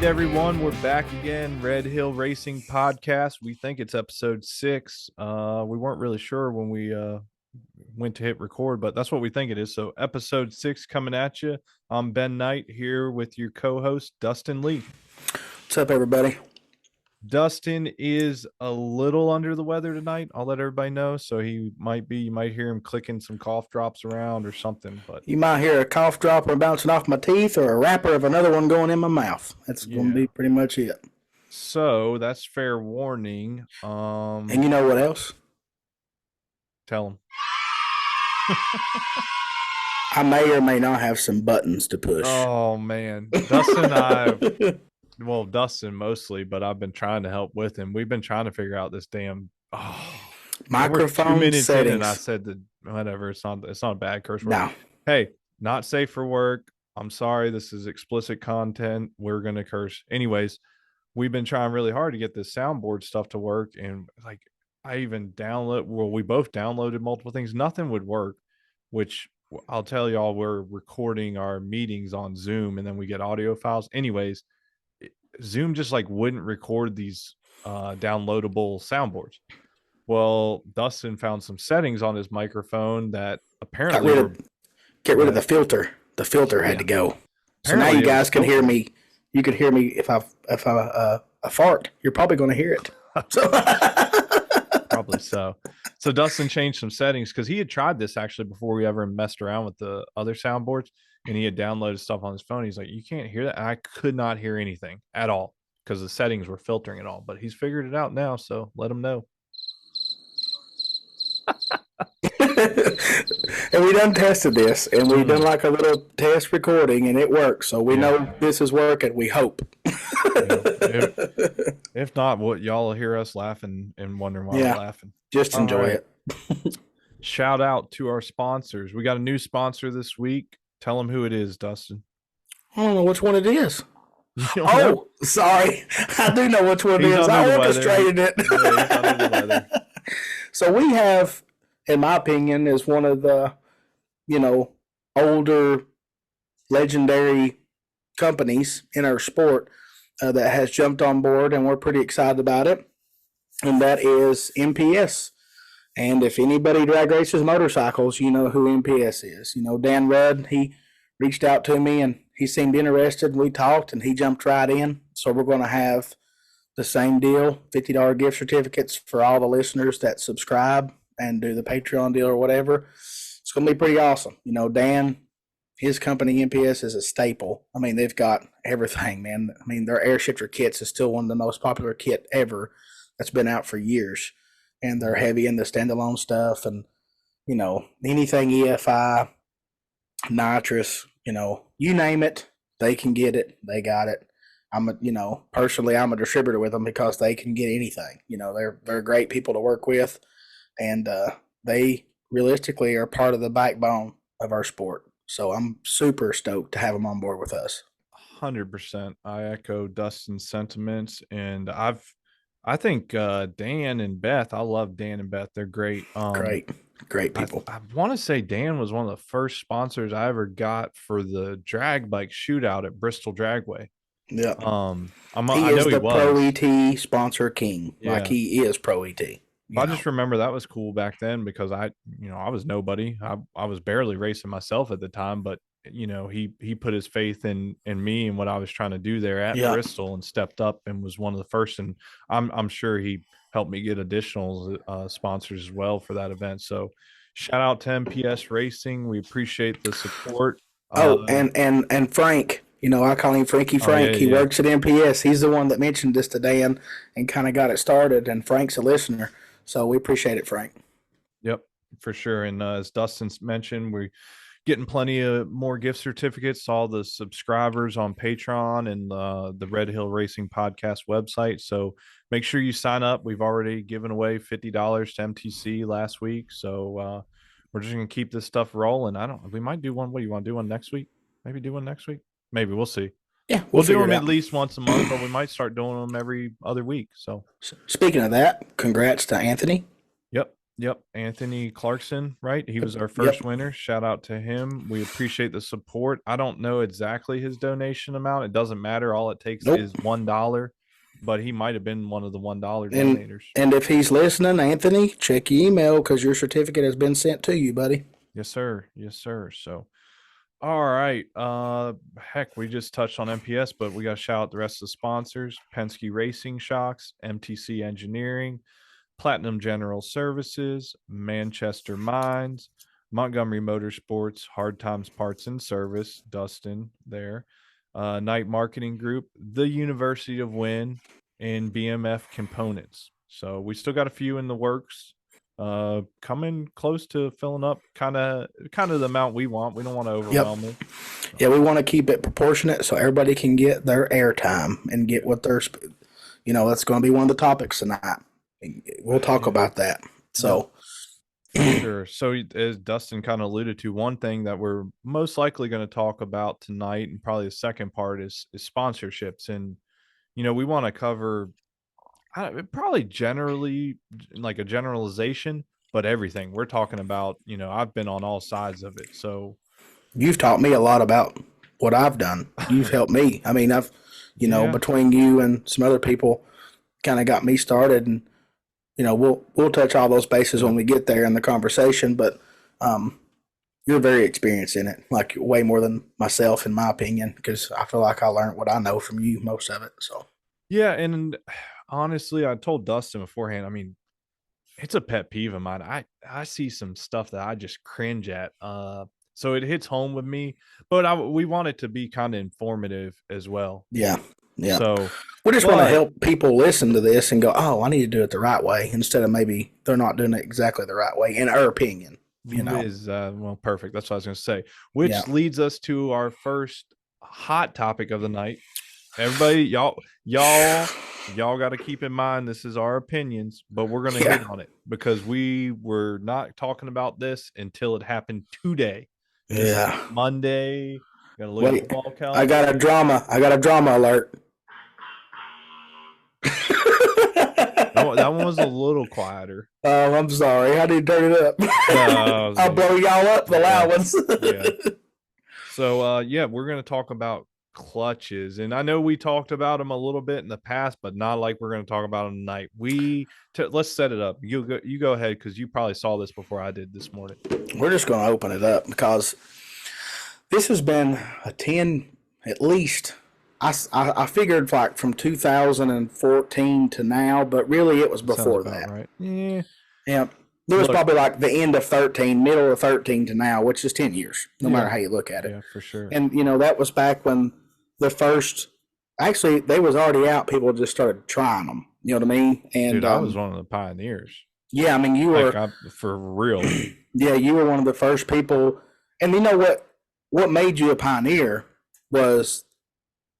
everyone. We're back again. Red Hill Racing Podcast. We think it's episode 6. We weren't really sure when we went to hit record, but that's what we think it is. So episode 6 coming at you. I'm Ben Knight here with your co-host, Dustin Lee. What's up, everybody? Dustin is a little under the weather tonight. I'll let everybody know. So you might hear him clicking some cough drops around or something. But you might hear a cough dropper bouncing off my teeth or a wrapper of another one going in my mouth. That's going to be pretty much it. So that's fair warning. And you know what else? Tell him. I may or may not have some buttons to push. Oh, man. Dustin mostly, but I've been trying to help with him. We've been trying to figure out this damn microphone 2 minutes settings. in, and I said that whatever. It's not a bad curse word. No. Hey, not safe for work. I'm sorry. This is explicit content. We're gonna curse. Anyways, we've been trying really hard to get this soundboard stuff to work, and like I even we both downloaded multiple things. Nothing would work, which I'll tell y'all, we're recording our meetings on Zoom, and then we get audio files. Anyways. Zoom just like wouldn't record these downloadable soundboards. Well, Dustin found some settings on his microphone that apparently get rid of the filter. The filter had to go. So now you guys can hear me. You can hear me if I fart. You're probably going to hear it. Probably so. So Dustin changed some settings because he had tried this actually before we ever messed around with the other soundboards. And he had downloaded stuff on his phone. He's like, you can't hear that. And I could not hear anything at all because the settings were filtering it all. But he's figured it out now, so let him know. And we done tested this, and we done like a little test recording, and it works. So we know this is working. We hope. If not, y'all will hear us laughing and wondering why we're laughing. Just enjoy it. Shout out to our sponsors. We got a new sponsor this week. Tell them who it is, Dustin. I don't know which one it is. Oh, sorry. I do know which one it is. I orchestrated it. So we have, in my opinion, is one of the, older legendary companies in our sport that has jumped on board, and we're pretty excited about it. And that is MPS. And if anybody drag races motorcycles, you know who MPS is. Dan Rudd, he reached out to me and he seemed interested. We talked and he jumped right in. So we're going to have the same deal, $50 gift certificates for all the listeners that subscribe and do the Patreon deal or whatever. It's going to be pretty awesome. Dan, his company MPS is a staple. I mean, they've got everything, man. I mean, their air shifter kits is still one of the most popular kit ever that's been out for years. And they're heavy in the standalone stuff and, anything EFI, nitrous, you name it, they can get it. They got it. Personally, I'm a distributor with them because they can get anything. They're great people to work with, and they realistically are part of the backbone of our sport. So I'm super stoked to have them on board with us. 100%. I echo Dustin's sentiments, and I think Dan and Beth, I love Dan and Beth. They're great. Great people. I want to say Dan was one of the first sponsors I ever got for the drag bike shootout at Bristol Dragway. Yeah. I know he was Pro ET sponsor king. Yeah. Like he is Pro ET. I just remember that was cool back then because I was nobody. I was barely racing myself at the time, but he put his faith in me and what I was trying to do there at Bristol and stepped up and was one of the first. And I'm sure he helped me get additional sponsors as well for that event. So shout out to MPS Racing. We appreciate the support. And Frank, I call him Frankie Frank. He works at MPS. He's the one that mentioned this to Dan and kind of got it started. And Frank's a listener. So we appreciate it, Frank. Yep, for sure. And as Dustin's mentioned, we're getting plenty of more gift certificates to all the subscribers on Patreon and the Red Hill Racing Podcast website. So make sure you sign up. We've already given away $50 to MTC last week. So we're just going to keep this stuff rolling. We might do one. What do you want to do one next week? Maybe do one next week. Maybe we'll see. Yeah, we'll do them at least once a month, but we might start doing them every other week. So speaking of that, congrats to Anthony. Yep. Yep, Anthony Clarkson, right? He was our Yep. first winner. Shout out to him. We appreciate the support. I don't know exactly his donation amount. It doesn't matter. All it takes Nope. is $1, but he might have been one of the $1 And donators. and if he's listening, Anthony, check your email because your certificate has been sent to you, buddy. Yes, sir. Yes, sir. So, all right. Heck, we just touched on MPS, but we got to shout out the rest of the sponsors: Penske Racing Shocks, MTC Engineering, Platinum General Services, Manchester Mines, Montgomery Motorsports, Hard Times Parts and Service, Dustin there, Night Marketing Group, the University of Wynn, and BMF Components. So we still got a few in the works. Coming close to filling up kind of the amount we want. We don't want to Yep. overwhelm it. Yeah, we want to keep it proportionate so everybody can get their airtime and get what they're, that's going to be one of the topics tonight. We'll talk about that. So, sure. So, as Dustin kind of alluded to, one thing that we're most likely going to talk about tonight, and probably the second part, is sponsorships. And, we want to cover probably generally like a generalization, but everything. We're talking about, I've been on all sides of it. So, you've taught me a lot about what I've done. You've helped me. I mean, yeah. between you and some other people, kind of got me started, and we'll touch all those bases when we get there in the conversation. But you're very experienced in it, like way more than myself, in my opinion, because I feel like I learned what I know from you, most of it. So Yeah. And honestly, I told Dustin beforehand, I mean, it's a pet peeve of mine. I see some stuff that I just cringe at. So it hits home with me, but we want it to be kind of informative as well. yeah, yeah. So, We just want to but help people listen to this and go, oh, I need to do it the right way, instead of maybe they're not doing it exactly the right way, in our opinion. is well, perfect. That's what I was going to say. Yeah. Which leads us to our first hot topic of the night. Everybody, y'all got to keep in mind this is our opinions, but we're going to hit on it because we were not talking about this until it happened today. This is Yeah. Monday. Gotta look at the ball calendar. I got a drama alert. That one was a little quieter. Oh, I'm sorry. I didn't turn it up. No, I'll blow y'all up, the loud ones. Yeah. So, we're going to talk about clutches. And I know we talked about them a little bit in the past, but not like we're going to talk about them tonight. Let's set it up. You go ahead, because you probably saw this before I did this morning. We're just going to open it up because this has been a 10, at least. I figured like from 2014 to now, but really it was before that. Right. Yeah. Yeah. There was probably like the end of 13, middle of 13 to now, which is 10 years, no matter how you look at it. Yeah, for sure. And, that was back when the first, actually, they was already out. People just started trying them. You know what I mean? And dude, I was one of the pioneers. Yeah, I mean, you were. For real. Yeah, you were one of the first people. And you know what made you a pioneer was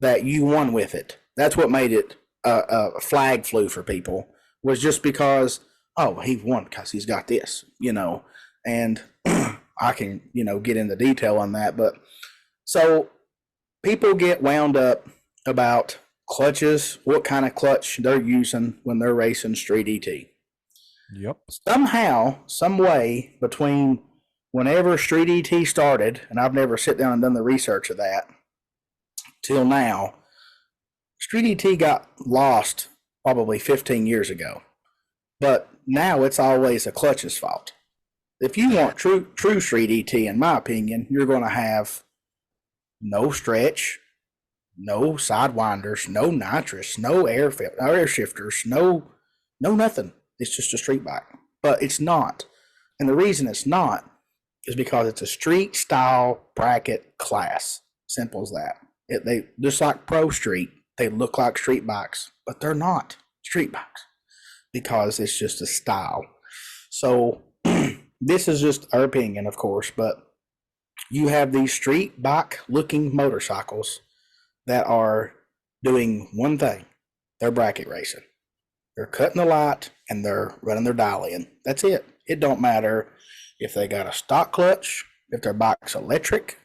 that you won with it. That's what made it a flag flew for people, was just because, oh, he won because he's got this, and I can, get into detail on that. But so people get wound up about clutches, what kind of clutch they're using when they're racing street ET. Yep. Somehow, some way, between whenever street ET started, and I've never sit down and done the research of that, till now, street ET got lost probably 15 years ago. But now it's always a clutch's fault. If you want true street ET, in my opinion, you're going to have no stretch, no sidewinders, no nitrous, no air shifters, no nothing. It's just a street bike. But it's not. And the reason it's not is because it's a street style bracket class. Simple as that. They just like Pro Street, they look like street bikes, but they're not street bikes because it's just a style. So this is just our opinion, of course, but you have these street bike looking motorcycles that are doing one thing. They're bracket racing. They're cutting the light and they're running their dial in. That's it. It don't matter if they got a stock clutch, if their bike's electric,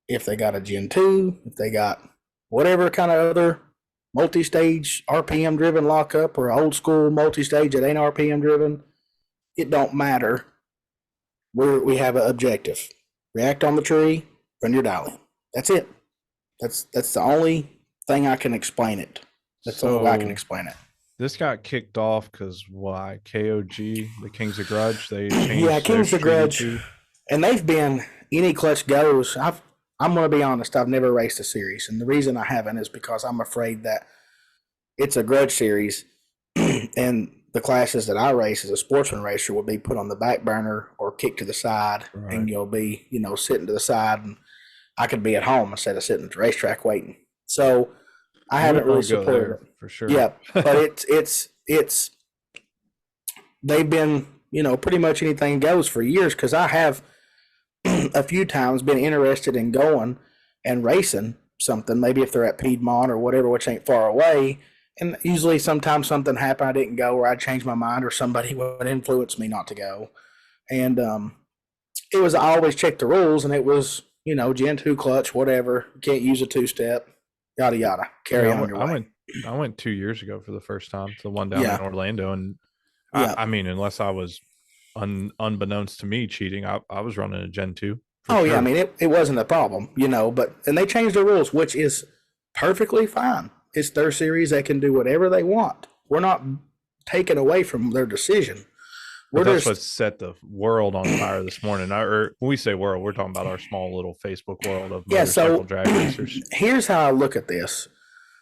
if they got a Gen 2, if they got whatever kind of other multi-stage RPM driven lockup or old school multi-stage that ain't RPM driven. it don't matter. We have an objective. React on the tree, run your dial in. That's it. That's the only thing I can explain it. That's the only way I can So explain it. this got kicked off because why? KOG, the Kings of Grudge, they Yeah, changed their King's the Street Grudge, ET. and they've been any clutch goes. I'm going to be honest. I've never raced a series, and the reason I haven't is because I'm afraid that it's a grudge series, and the classes that I race as a sportsman racer will be put on the back burner or kicked to the side, Right. and you'll be sitting to the side, and I could be at home instead of sitting at the racetrack waiting. So I You haven't wouldn't really want to go supported there it. for sure. Yeah, but it's they've been pretty much anything goes for years because I have a few times been interested in going and racing something, maybe if they're at Piedmont or whatever, which ain't far away. And usually sometimes something happened, I didn't go, or I changed my mind, or somebody would influence me not to go. And it was, I always checked the rules, and it was, Gen 2 clutch, whatever. You can't use a two step, yada, yada. Yeah, Carry on your way. I went 2 years ago for the first time to the one down in Yeah. Orlando, and Yeah. I mean, unless I was unbeknownst to me cheating, I was running a Gen 2 for Oh, yeah. I sure. mean, it wasn't a problem, and they changed the rules, which is perfectly fine. It's their series. They can do whatever they want. We're not taken away from their decision. But We're that's what just, set the world on fire this morning. Or when we say world, we're talking about our small little Facebook world of yeah. motorcycle So drag racers. here's how I look at this.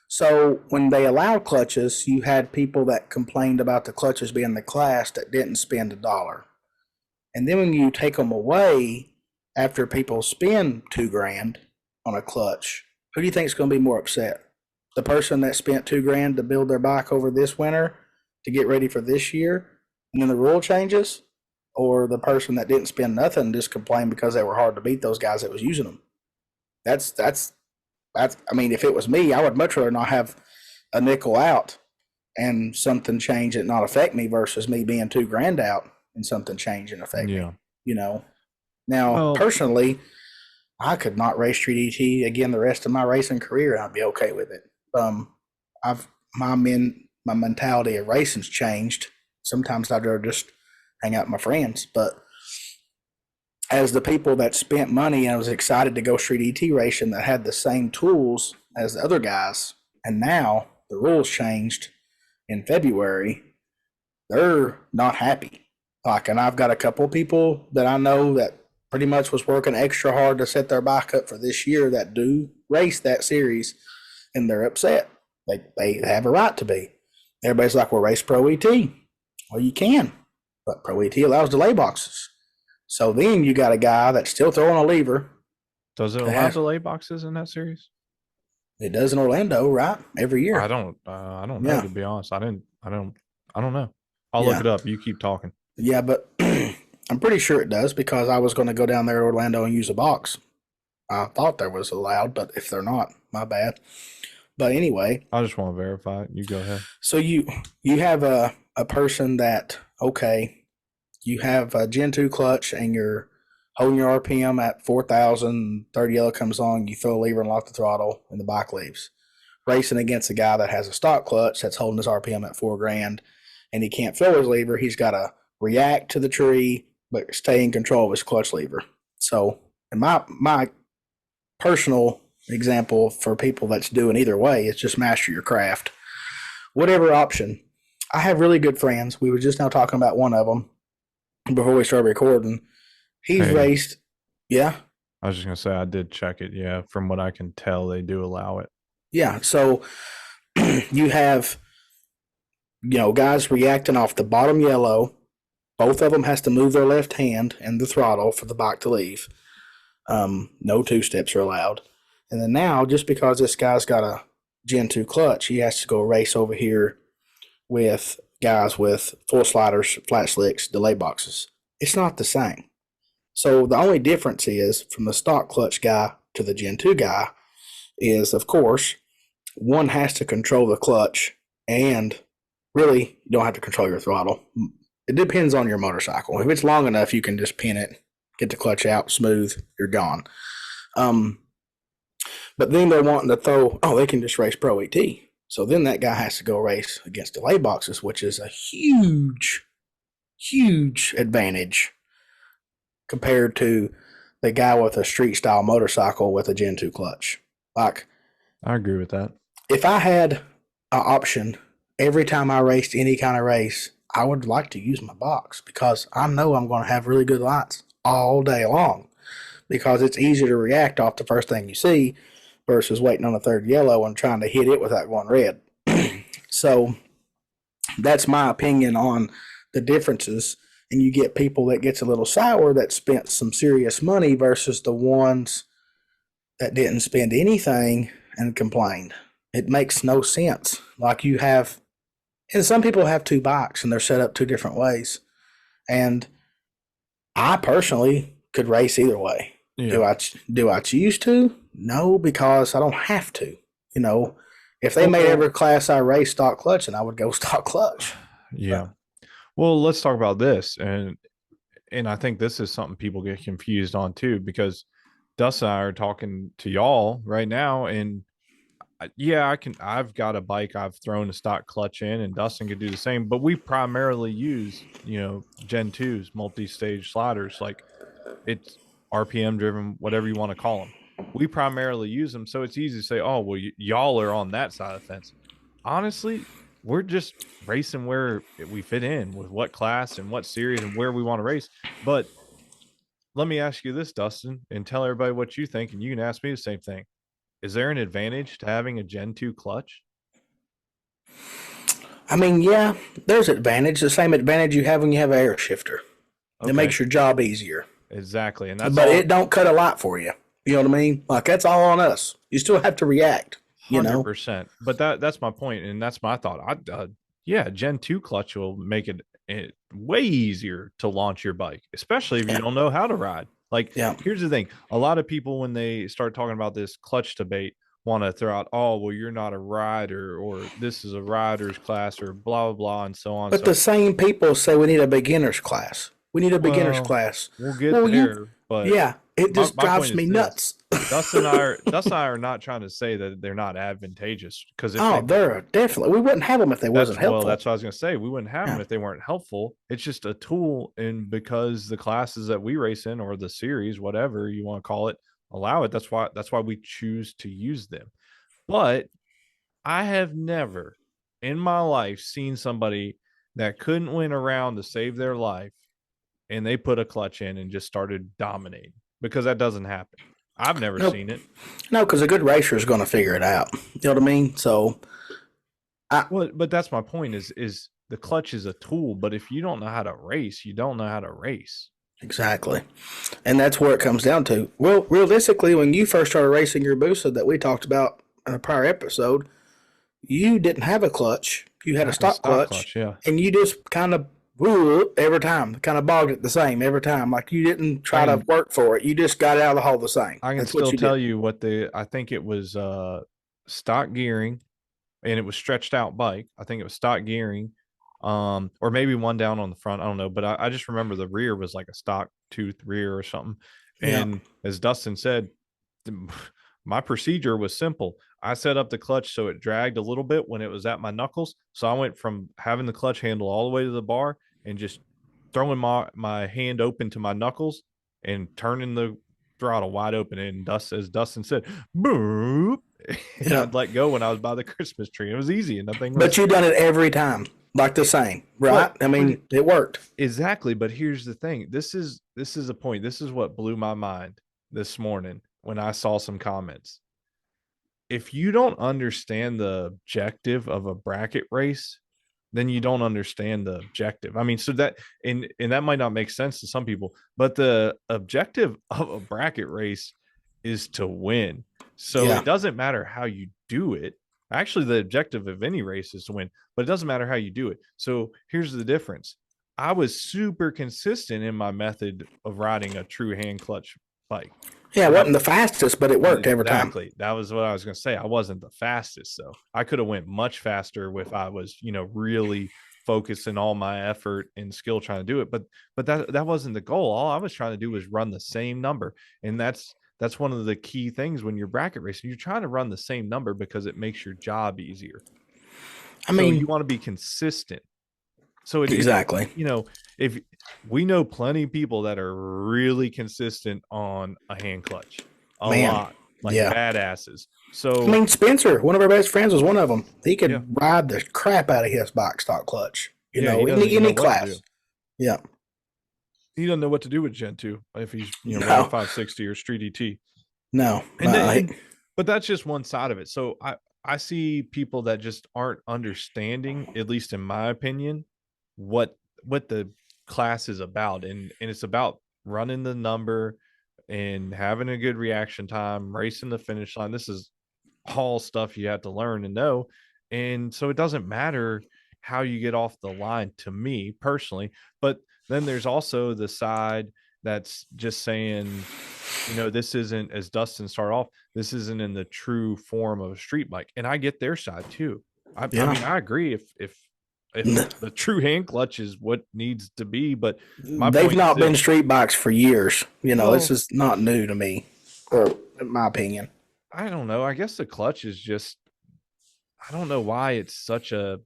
So when they allowed clutches, you had people that complained about the clutches being the class that didn't spend $1. And then when you take them away after people spend $2,000 on a clutch, who do you think is going to be more upset? The person that spent $2,000 to build their bike over this winter to get ready for this year, and then the rule changes, or the person that didn't spend nothing and just complained because they were hard to beat those guys that was using them? That's. I mean, if it was me, I would much rather not have a nickel out and something change and not affect me versus me being $2,000 out and something change and affect me. Yeah. You know. Now, Well, personally, I could not race street ET again the rest of my racing career, and I'd be okay with it. I've my mentality of racing's changed. Sometimes I'd rather just hang out with my friends, but as the people that spent money and was excited to go street ET racing that had the same tools as the other guys, and now the rules changed in February, they're not happy. Like, and I've got a couple of people that I know that pretty much was working extra hard to set their bike up for this year that do race that series, and they're upset. They have a right to be. Everybody's like, well, race Pro ET. Well, you can, but Pro ET allows delay boxes. So then you got a guy that's still throwing a lever. does it allow delay boxes in that series? It does in Orlando, right? Every year. I don't know, Yeah. to be honest. I don't know. I'll look Yeah. it up. You keep talking. Yeah, but I'm pretty sure it does because I was going to go down there to Orlando and use a box. I thought there was allowed, but if they're not, my bad. But anyway, I just want to verify it. You go ahead. so you have a person that, okay, you have a Gen 2 clutch and you're holding your RPM at 4,000, third yellow comes on, you throw a lever and lock the throttle, and the bike leaves. Racing against a guy that has a stock clutch that's holding his RPM at $4,000 and he can't throw his lever, he's got to react to the tree but stay in control of his clutch lever. So, in my personal example for people that's doing either way is just master your craft. Whatever option. I have really good friends. We were just now talking about one of them before we started recording. He's Hey. raced. Yeah. I was just gonna say I did check it. Yeah, from what I can tell, they do allow it. Yeah. So you have, guys reacting off the bottom yellow. Both of them has to move their left hand and the throttle for the bike to leave. No two steps are allowed. And then now, just because this guy's got a Gen 2 clutch, he has to go race over here with guys with full sliders, flat slicks, delay boxes. It's not the same. So the only difference is from the stock clutch guy to the Gen 2 guy is, of course, one has to control the clutch, and really, you don't have to control your throttle. It depends on your motorcycle. If it's long enough, you can just pin it, get the clutch out, smooth, you're gone. But then they're wanting to throw, they can just race Pro ET. So then that guy has to go race against delay boxes, which is a huge, huge advantage compared to the guy with a street style motorcycle with a Gen 2 clutch. Like, I agree with that. if I had an option every time I raced any kind of race, I would like to use my box because I know I'm going to have really good lights all day long because it's easier to react off the first thing you see versus waiting on the third yellow and trying to hit it without going red. So that's my opinion on the differences. And you get people that gets a little sour that spent some serious money versus the ones that didn't spend anything and complained. It makes no sense. Like you have, and some people have two bikes and they're set up two different ways. And I personally could race either way. Yeah. Do I choose to? No, because I don't have to. You know, if they made Well, every class I race stock clutch, and I would go stock clutch. yeah. Well, let's talk about this, and I think this is something people get confused on too, because Dustin and I are talking to y'all right now, and yeah, I've got a bike I've thrown a stock clutch in, and Dustin could do the same, but we primarily use, Gen 2s, multi-stage sliders. Like, it's RPM driven, whatever you want to call them. We primarily use them, so it's easy to say, oh, well, y'all are on that side of the fence. Honestly, we're just racing where we fit in with what class and what series and where we want to race. But let me ask you this, Dustin, and tell everybody what you think, and you can ask me the same thing. Is there an advantage to having a Gen 2 clutch? I mean, yeah, there's advantage. The same advantage you have when you have an air shifter. It Okay, makes your job easier, exactly. And that's but all it don't cut a lot for you. You know what I mean? Like that's all on us. You still have to react. You know? 100%. But that's my point, and that's my thought. Yeah, Gen 2 clutch will make it way easier to launch your bike, especially if you Yeah, don't know how to ride. Like, yeah. here's the thing. A lot of people, when they start talking about this clutch debate, want to throw out, oh, well, you're not a rider, or this is a rider's class, or blah, blah, blah, and so on. But So, the same people say we need a beginner's class. We need a beginner's well, class. we'll get Well, there, but yeah, it just my point drives is me this. nuts. Dustin and I are not trying to say that they're not advantageous, because if they Oh, they're definitely. We wouldn't have them if they wasn't that's helpful. what I was gonna say. We wouldn't have them Yeah, if they weren't helpful. It's just a tool, and because the classes that we race in, or the series, whatever you want to call it, allow it. That's why we choose to use them. But I have never in my life seen somebody that couldn't win around to save their life, and they put a clutch in and just started dominating, because that doesn't happen. I've never no, seen it. no, because a good racer is going to figure it out. You know what I mean? So, I Well, but that's my point, is the clutch is a tool, but if you don't know how to race, you don't know how to race. exactly, and that's where it comes down to. Well, realistically, when you first started racing your Busa that we talked about in a prior episode, you didn't have a clutch. You had I a had a stock stock clutch, clutch, yeah. and you just kind of every time, kind of bogged it the same every time. Like you didn't I try to can work for it. You just got it out of the hole the same. I can That's what still you did. tell you what I think it was stock gearing, and it was stretched out bike. I think it was stock gearing. Or maybe one down on the front. I don't know, but I just remember the rear was like a stock tooth rear or something. Yeah, And as Dustin said, my procedure was simple. I set up the clutch so it dragged a little bit when it was at my knuckles. So I went from having the clutch handle all the way to the bar and just throwing my hand open to my knuckles and turning the throttle wide open. And as Dustin said, boop. And yeah. I'd let go when I was by the Christmas tree. It was easy, and nothing But was. you done it every time, like the same, right? I But mean, it worked. exactly. But here's the thing. This is a point. This is what blew my mind this morning when I saw some comments. If you don't understand the objective of a bracket race, then you don't understand the objective. I mean, so that and that might not make sense to some people, but the objective of a bracket race is to win. So Yeah. it doesn't matter how you do it. Actually, the objective of any race is to win, but it doesn't matter how you do it. So here's the difference. I was super consistent in my method of riding a true hand clutch bike. Yeah, it Now, wasn't the fastest, but it worked every time. exactly. That was what I was going to say. I wasn't the fastest, though. I could have went much faster if I was, really focusing all my effort and skill trying to do it. But that wasn't the goal. All I was trying to do was run the same number, and that's one of the key things when you're bracket racing. You're trying to run the same number because it makes your job easier. I So you mean, want to be consistent. So Exactly. if we know plenty of people that are really consistent on a hand clutch, a Man. lot, like Yeah. badasses. I So mean, Spencer, one of our best friends, was one of them. He yeah, could ride the crap out of his box stock clutch, yeah, he in doesn't even know any what to do. class. Yeah. He doesn't know what to do with Gen 2 if he's, running No, 560 or Street ET. no. And then and but that's just one side of it. So I see people that just aren't understanding, at least in my opinion, what the class is about. And it's about running the number and having a good reaction time, racing the finish line. This is all stuff you have to learn and know. And so it doesn't matter how you get off the line to me personally, but then there's also the side that's just saying, this isn't, as Dustin started off, this isn't in the true form of a street bike. And I get their side too. I Yeah. mean, I agree if the true hand clutch is what needs to be, but my They've point is not been this. street bikes for years. This Well, is not new to me, or in my opinion. I don't know. I guess the clutch is just, I don't know why it's such a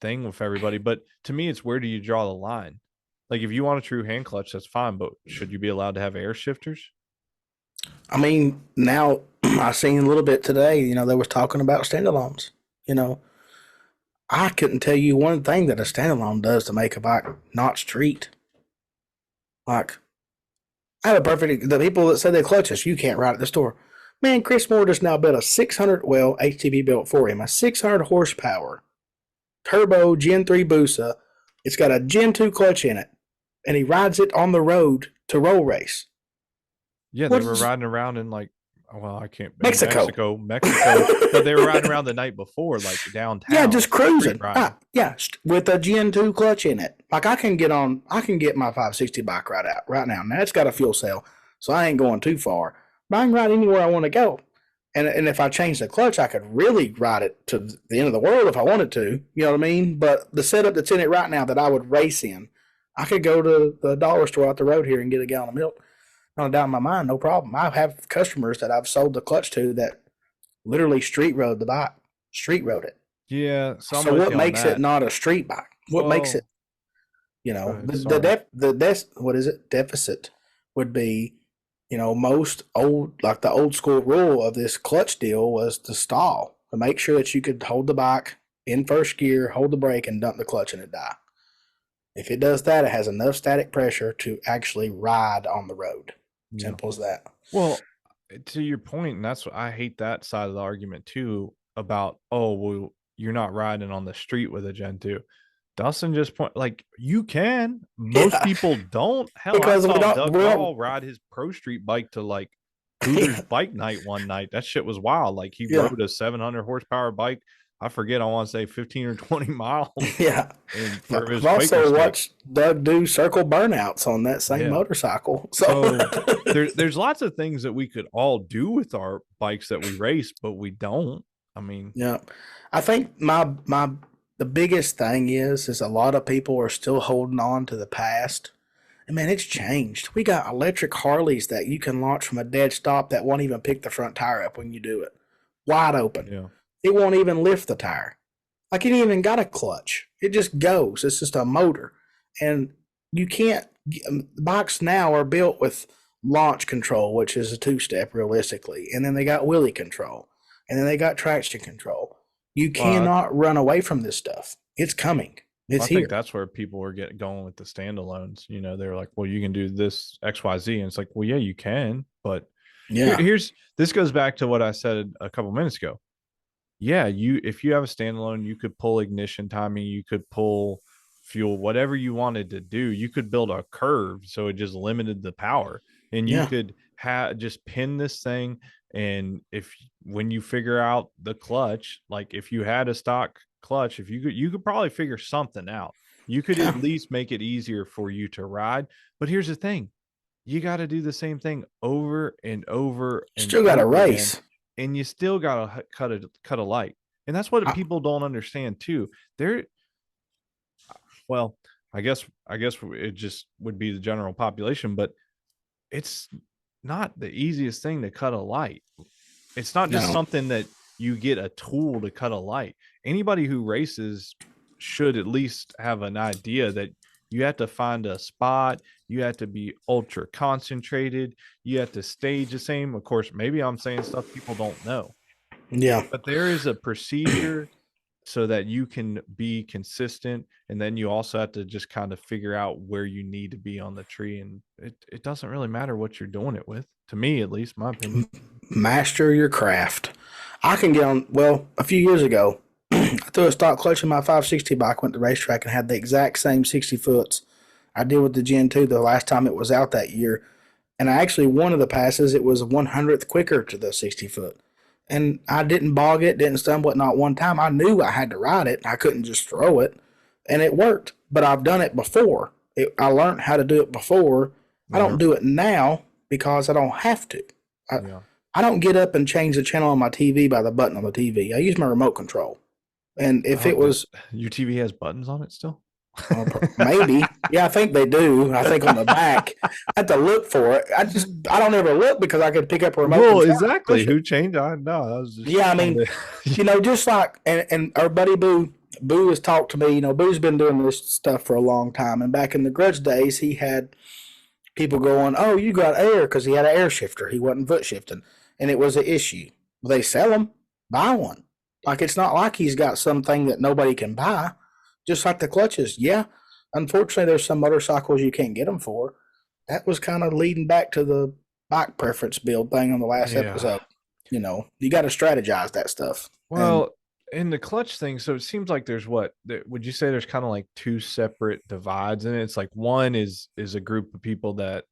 thing with everybody, but to me, it's where do you draw the line? Like if you want a true hand clutch, that's fine, but should you be allowed to have air shifters? I mean, now I seen a little bit today. They was talking about standalones. You know, I couldn't tell you one thing that a standalone does to make a bike not street. Like, I have a perfect. The people that say they clutch us, you can't ride at the store. Man, Chris Moore just now built a 600. Well, HTV built for him a 600 horsepower turbo Gen 3 Busa. It's got a Gen 2 clutch in it, and he rides it on the road to roll race. Yeah, they What were is riding around in like, well, I can't, in Mexico? Mexico, but they were riding around the night before, like Yeah, downtown, just street cruising. riding. Yeah, with a Gen 2 clutch in it. Like I can get my 560 bike right out right now. Now it's got a fuel cell, so I ain't going too far. But I can ride anywhere I want to go. And if I change the clutch, I could really ride it to the end of the world if I wanted to. You know what I mean? But the setup that's in it right now that I would race in, I could go to the dollar store out the road here and get a gallon of milk. Not a doubt in my mind, no problem. I have customers that I've sold the clutch to that literally street rode the bike, street rode it. Yeah, so I'm So with what you on makes it that. not a street bike? What makes it, Well, go ahead. Sorry. what is it? Deficit would be, most old, like the old school rule of this clutch deal was to stall, to make sure that you could hold the bike in first gear, hold the brake, and dump the clutch and it die. If it does that, it has enough static pressure to actually ride on the road. Yeah. Simple as that. Well, to your point, and that's what I hate, that side of the argument too, about, oh, well, you're not riding on the street with a Gen 2. Dustin just point, like, you can. Most Yeah, people don't. Hell, I because saw we Doug don't. Gall ride his pro street bike to like Hooters bike night one night. That shit was wild. Like he Yeah, rode a 700 horsepower bike. I forget, I want to say 15 or 20 miles yeah. and Yeah, for I've his Quaker also stick. watched Doug do circle burnouts on that same Yeah. motorcycle. So So there's lots of things that we could all do with our bikes that we race, but we don't. I mean, yeah, I think my the biggest thing is a lot of people are still holding on to the past. And man, it's changed. We got electric Harleys that you can launch from a dead stop that won't even pick the front tire up when you do it. Wide open. yeah. It won't even lift the tire. Like it ain't even got a clutch. It just goes. It's just a motor. And you can't bikes now are built with launch control, which is a two-step realistically. And then they got wheelie control. And then they got traction control. You Well, cannot run away from this stuff. It's coming. I It's think here. that's where people were getting going with the standalones. They're like, well, you can do this XYZ. And it's like, well, yeah, you can. But Yeah. this goes back to what I said a couple minutes ago. Yeah, if you have a standalone, you could pull ignition timing, you could pull fuel, whatever you wanted to do. You could build a curve so it just limited the power, and you Yeah. could just pin this thing. And if when you figure out the clutch, like if you had a stock clutch, if you could probably figure something out. You could Yeah. at least make it easier for you to ride. But here's the thing, you got to do the same thing over and over and Still got a over again, race. and you still got to cut a light. And that's what I, people don't understand too. They're, well, I guess it just would be the general population, but it's not the easiest thing to cut a light. It's not just no. something that you get a tool to cut a light. Anybody who races should at least have an idea that you have to find a spot, you have to be ultra concentrated, you have to stage the same. Of course, maybe I'm saying stuff people don't know, Yeah. but there is a procedure so that you can be consistent, and then you also have to just kind of figure out where you need to be on the tree, and it doesn't really matter what you're doing it with, to me at least, my opinion. Master your craft. I can get on. Well, a few years ago, I threw a stock clutch in my 560 bike, went to the racetrack, and had the exact same 60 foots I did with the Gen 2 the last time it was out that year. And I actually, one of the passes, it was 100th quicker to the 60 foot. And I didn't bog it, didn't stumble it, not one time. I knew I had to ride it. I couldn't just throw it. And it worked. But I've done it before. I learned how to do it before. I Yeah, don't do it now because I don't have to. I, yeah. I don't get up and change the channel on my TV by the button on the TV. I use my remote control. And if Oh, it was your TV has buttons on it still? maybe, yeah, I think they do. I think on the back, I have to look for it. I don't ever look because I could pick up a remote Well, control and exactly. push it. Who changed? I know. I was just Yeah, I trying mean, to. just like and our buddy Boo has talked to me. Boo's been doing this stuff for a long time, and back in the grudge days, he had people going, "Oh, you got air," because he had an air shifter. He wasn't foot shifting, and it was an issue. Well, they sell them. Buy one. Like it's not like he's got something that nobody can buy. Just like the clutches. Yeah, unfortunately, there's some motorcycles you can't get them for. That was kind of leading back to the bike preference build thing on the last Yeah. episode. You got to strategize that stuff. And Well, in the clutch thing, so it seems like there's what would you say there's kind of like two separate divides in it? It's like one is a group of people that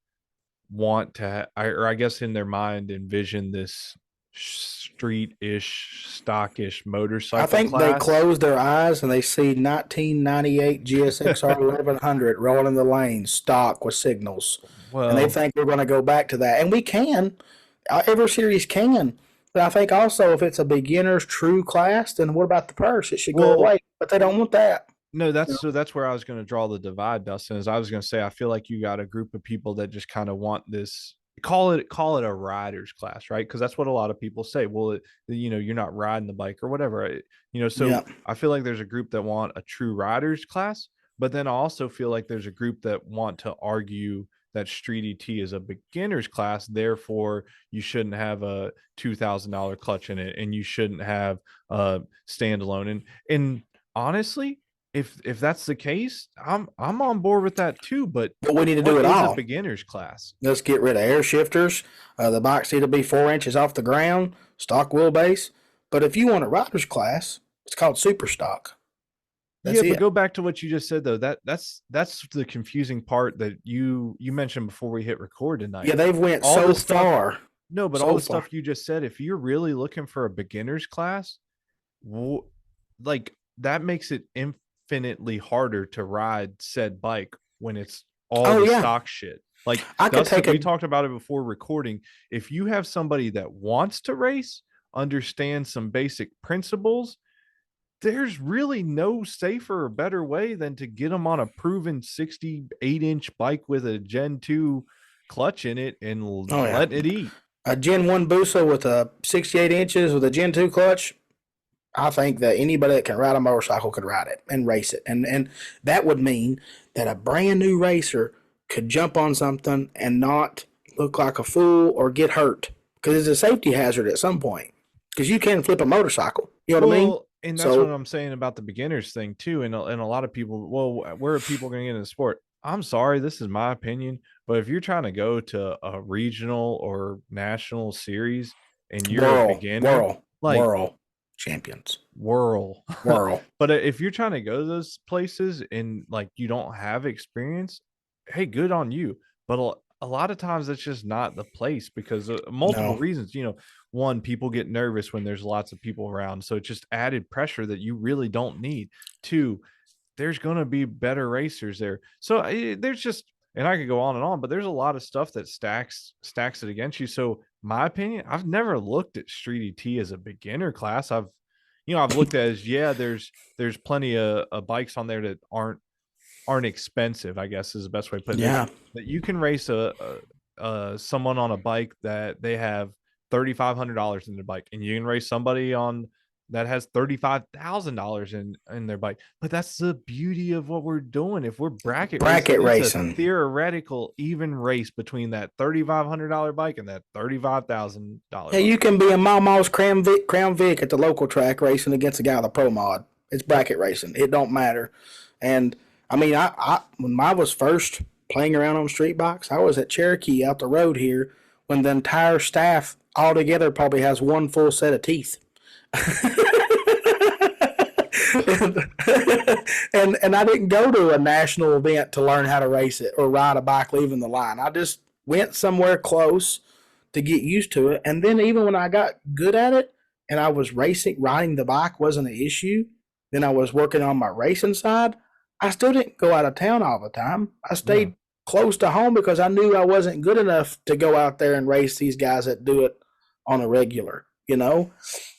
want to, or I guess in their mind envision this street-ish, stockish I motorcycle think they class. close their eyes and they see 1998 GSXR 1100 rolling the lane stock with signals. And they Well, think we're going to go back to that. And we can. Every series can. But I think also if it's a beginner's true class, then what about the purse? It should go well, away. But they don't want that. no, You that's where I was going to draw the divide, Dustin. Is I was going to say I feel like you got a group of people that just kind of want this, call it a riders class, right? Because that's what a lot of people say. Well, you're not riding the bike or whatever, Yeah. So I feel like there's a group that want a true riders class, but then I also feel like there's a group that want to argue that Street ET is a beginner's class, therefore you shouldn't have a $2,000 clutch in it, and you shouldn't have a standalone. And honestly, if that's the case, I'm on board with that too. But But we need to do what it is a all. beginner's class? Let's get rid of air shifters. The bikes need to be 4 inches off the ground, stock wheelbase. But if you want a rider's class, it's called super stock. That's Yeah, but it. go back to what you just said though. That's the confusing part that you mentioned before we hit record tonight. Yeah, they've went All so the stuff, far, no, but all so the far. stuff you just said, if you're really looking for a beginner's class, like that makes it infinitely harder to ride said bike when it's all Oh the yeah, stock shit. Like I could Dustin, take we a. talked about it before recording. If you have somebody that wants to race, understand some basic principles, there's really no safer or better way than to get them on a proven 68-inch bike with a Gen 2 clutch in it and Oh yeah, let it eat. a Gen 1 Busa with a 68 inches with a Gen 2 clutch. I think that anybody that can ride a motorcycle could ride it and race it, and that would mean that a brand new racer could jump on something and not look like a fool or get hurt because it's a safety hazard at some point. Because you can flip a motorcycle, you know what I mean? Well, and that's what So, I'm saying about the beginners thing too. And a lot of people, well, where are people going to get into the sport? I'm sorry, this is my opinion, but if you're trying to go to a regional or national series and you're a beginner, like whirl champions, whirl. whirl. But if you're trying to go to those places and like you don't have experience, hey, good on you. But a lot of times that's just not the place because multiple No, reasons. One, people get nervous when there's lots of people around, so it's just added pressure that you really don't need. Two, there's going to be better racers there. So there's just, and I could go on and on, but there's a lot of stuff that stacks it against you. So my opinion, I've never looked at Street ET as a beginner class. I've looked at it as, yeah, there's plenty of bikes on there that aren't expensive, I guess is the best way to put it. yeah, That you can race someone on a bike that they have $3,500 in their bike, and you can race somebody on that has $35,000 in their bike. But that's the beauty of what we're doing. If we're bracket racing, Bracket it's a racing. theoretical even race between that $3,500 bike and that $35,000 Yeah, you bike. can be a Mama's Crown Vic at the local track racing against a guy with a pro mod. It's Yep. bracket racing. It don't matter. And I mean, I when I was first playing around on street bikes, I was at Cherokee out the road here when the entire staff altogether probably has one full set of teeth. And I didn't go to a national event to learn how to race it or ride a bike leaving the line. I just went somewhere close to get used to it. And then even when I got good at it and I was racing, riding the bike wasn't an issue. Then I was working on my racing side. I still didn't go out of town all the time. I Yeah. stayed close to home because I knew I wasn't good enough to go out there and race these guys that do it on a regular, you know?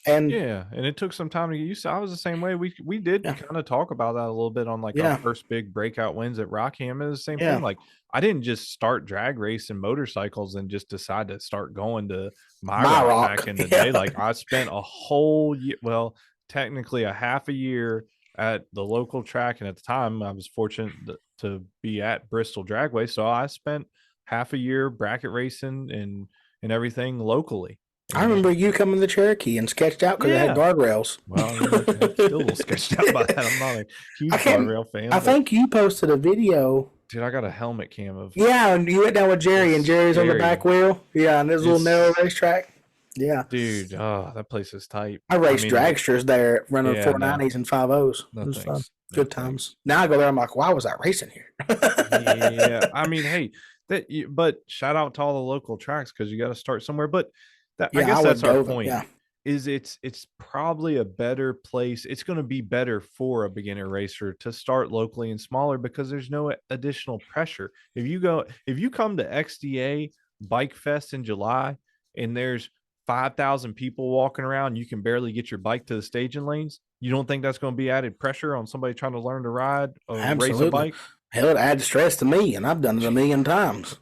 And Yeah, and it took some time to get used to. I was the same way. We did yeah, kind of talk about that a little bit on like our yeah, first big breakout wins at Rockham. It was the same thing. yeah. Like I didn't just start drag racing motorcycles and just decide to start going to my My rock back rock. in the Yeah. day. Like I spent a whole year, well, technically a half a year at the local track, and at the time I was fortunate to be at Bristol Dragway, so I spent half a year bracket racing and everything locally. I And remember you coming to Cherokee and sketched out because it had yeah, guardrails. well, I'm still a little sketched out by that. I'm not a I huge can't. guardrail fan, I but think you posted a video. dude, I got a helmet cam of Yeah, and you went down with Jerry, and it's Jerry's on the back scary. wheel. Yeah, and this little narrow It's racetrack. Yeah, dude, oh, that place is tight. I I raced mean, dragsters there, running yeah, 490s and 5.0s. no It was fun. thanks. No Good thanks. times. Now I go there, I'm like, why was I racing here? Yeah, I mean, hey, but shout out to all the local tracks because you got to start somewhere. But that I Yeah, I guess would that's our go there. point. Yeah, Is it's probably a better place. It's going to be better for a beginner racer to start locally and smaller because there's no additional pressure. If you come to XDA Bike Fest in July and there's 5,000 people walking around, you can barely get your bike to the staging lanes. You don't think that's going to be added pressure on somebody trying to learn to ride or race a absolutely. bike? Hell, it adds stress to me, and I've done it a million times.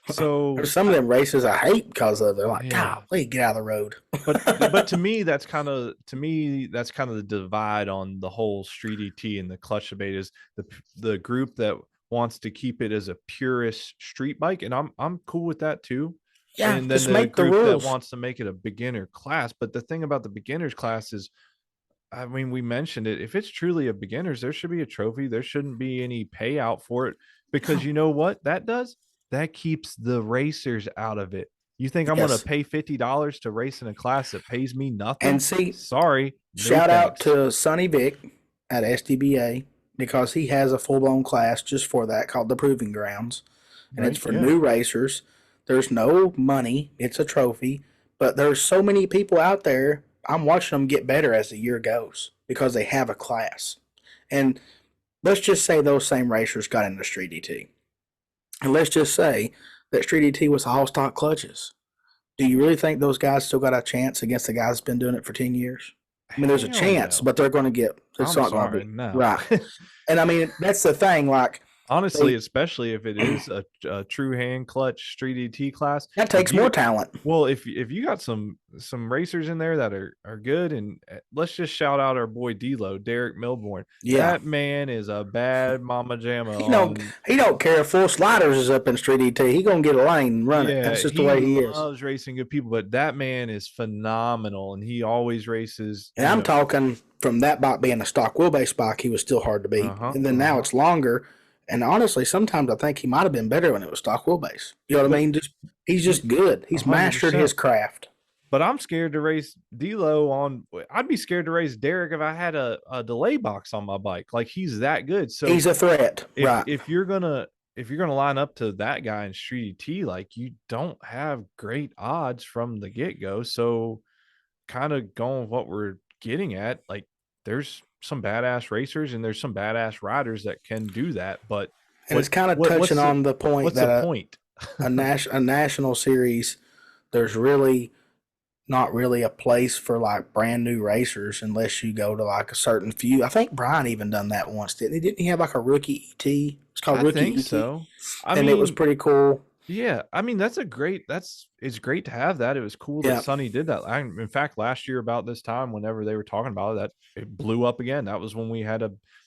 So There's some of them races I hate because of it. They're like, yeah, golly, get out of the road. but to me that's kind of the divide on the whole street ET and the clutch debate is the group that wants to keep it as a purist street bike, and I'm cool with that too. Yeah, And then just the make the group that rules. wants to make it a beginner class. But the thing about the beginners class is, I mean, we mentioned it. If it's truly a beginners, there should be a trophy. There shouldn't be any payout for it because you know what that does? That keeps the racers out of it. You think I'm going to Yes. pay $50 to race in a class that pays me And nothing? see, Sorry, no shout out thanks. to Sonny Vic at SDBA because he has a full blown class just for that called the Proving Grounds. And it's Right? for Yeah. new racers. There's no money, it's a trophy. But there's so many people out there. I'm watching them get better as the year goes because they have a class. And let's just say those same racers got into Street ET. And let's just say that Street ET was all stock clutches. Do you really think those guys still got a chance against the guys that's been doing it for 10 years? I mean, there's a Hell chance, no. but they're going to get, it's I'm not going to sorry. be No. right. And I mean, that's the thing. Like, Honestly, they, especially if it is a true hand clutch street ET class, that if takes you more talent. well, if you got some racers in there that are good, and let's just shout out our boy D'Lo, Derek Milborn. Yeah. That man is a bad mama jamma He don't, on. he don't care if full sliders is up in Street ET. He going to get a lane and run it. Yeah, That's just the he way he is. loves racing good people, but that man is phenomenal, and he always races. And I'm talking from that bike being a stock wheelbase bike, he was still hard to beat. And then now it's longer. And honestly, sometimes I think he might have been better when it was stock wheelbase. You know what I But mean? Just he's just good. He's mastered 100%. his craft. But I'm scared to race D'Lo on. I'd be scared to race Derek if I had a delay box on my bike. Like he's that good. So He's a threat, right? if you're gonna line up to that guy in Street T, like you don't have great odds from the get go. So kind of going with what we're getting at, like there's some badass racers and there's some badass riders that can do that. But And it's kind of what's touching on the point what's the that point? a national series, there's really not really a place for like brand new racers unless you go to like a certain few. I think Brian even done that once, didn't he? Didn't he have like a rookie ET? It's called I Rookie think ET, so. I and it was mean, pretty cool. Yeah, I mean it's great to have that. It was cool that Yeah, Sonny did that. In fact, last year about this time, whenever they were talking about it, that it blew up again. That was when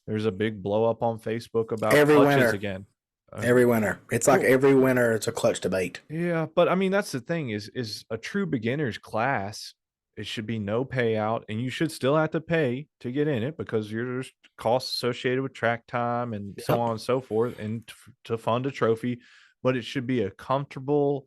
there's a big blow up on Facebook about every clutches winter, again. Uh, every winter. It's like well, every winter, it's a clutch debate. yeah, but I mean that's the thing is a true beginner's class. It should be no payout, and you should still have to pay to get in it because there's costs associated with track time and so Yep. on and so forth, and to fund a trophy. But it should be a comfortable,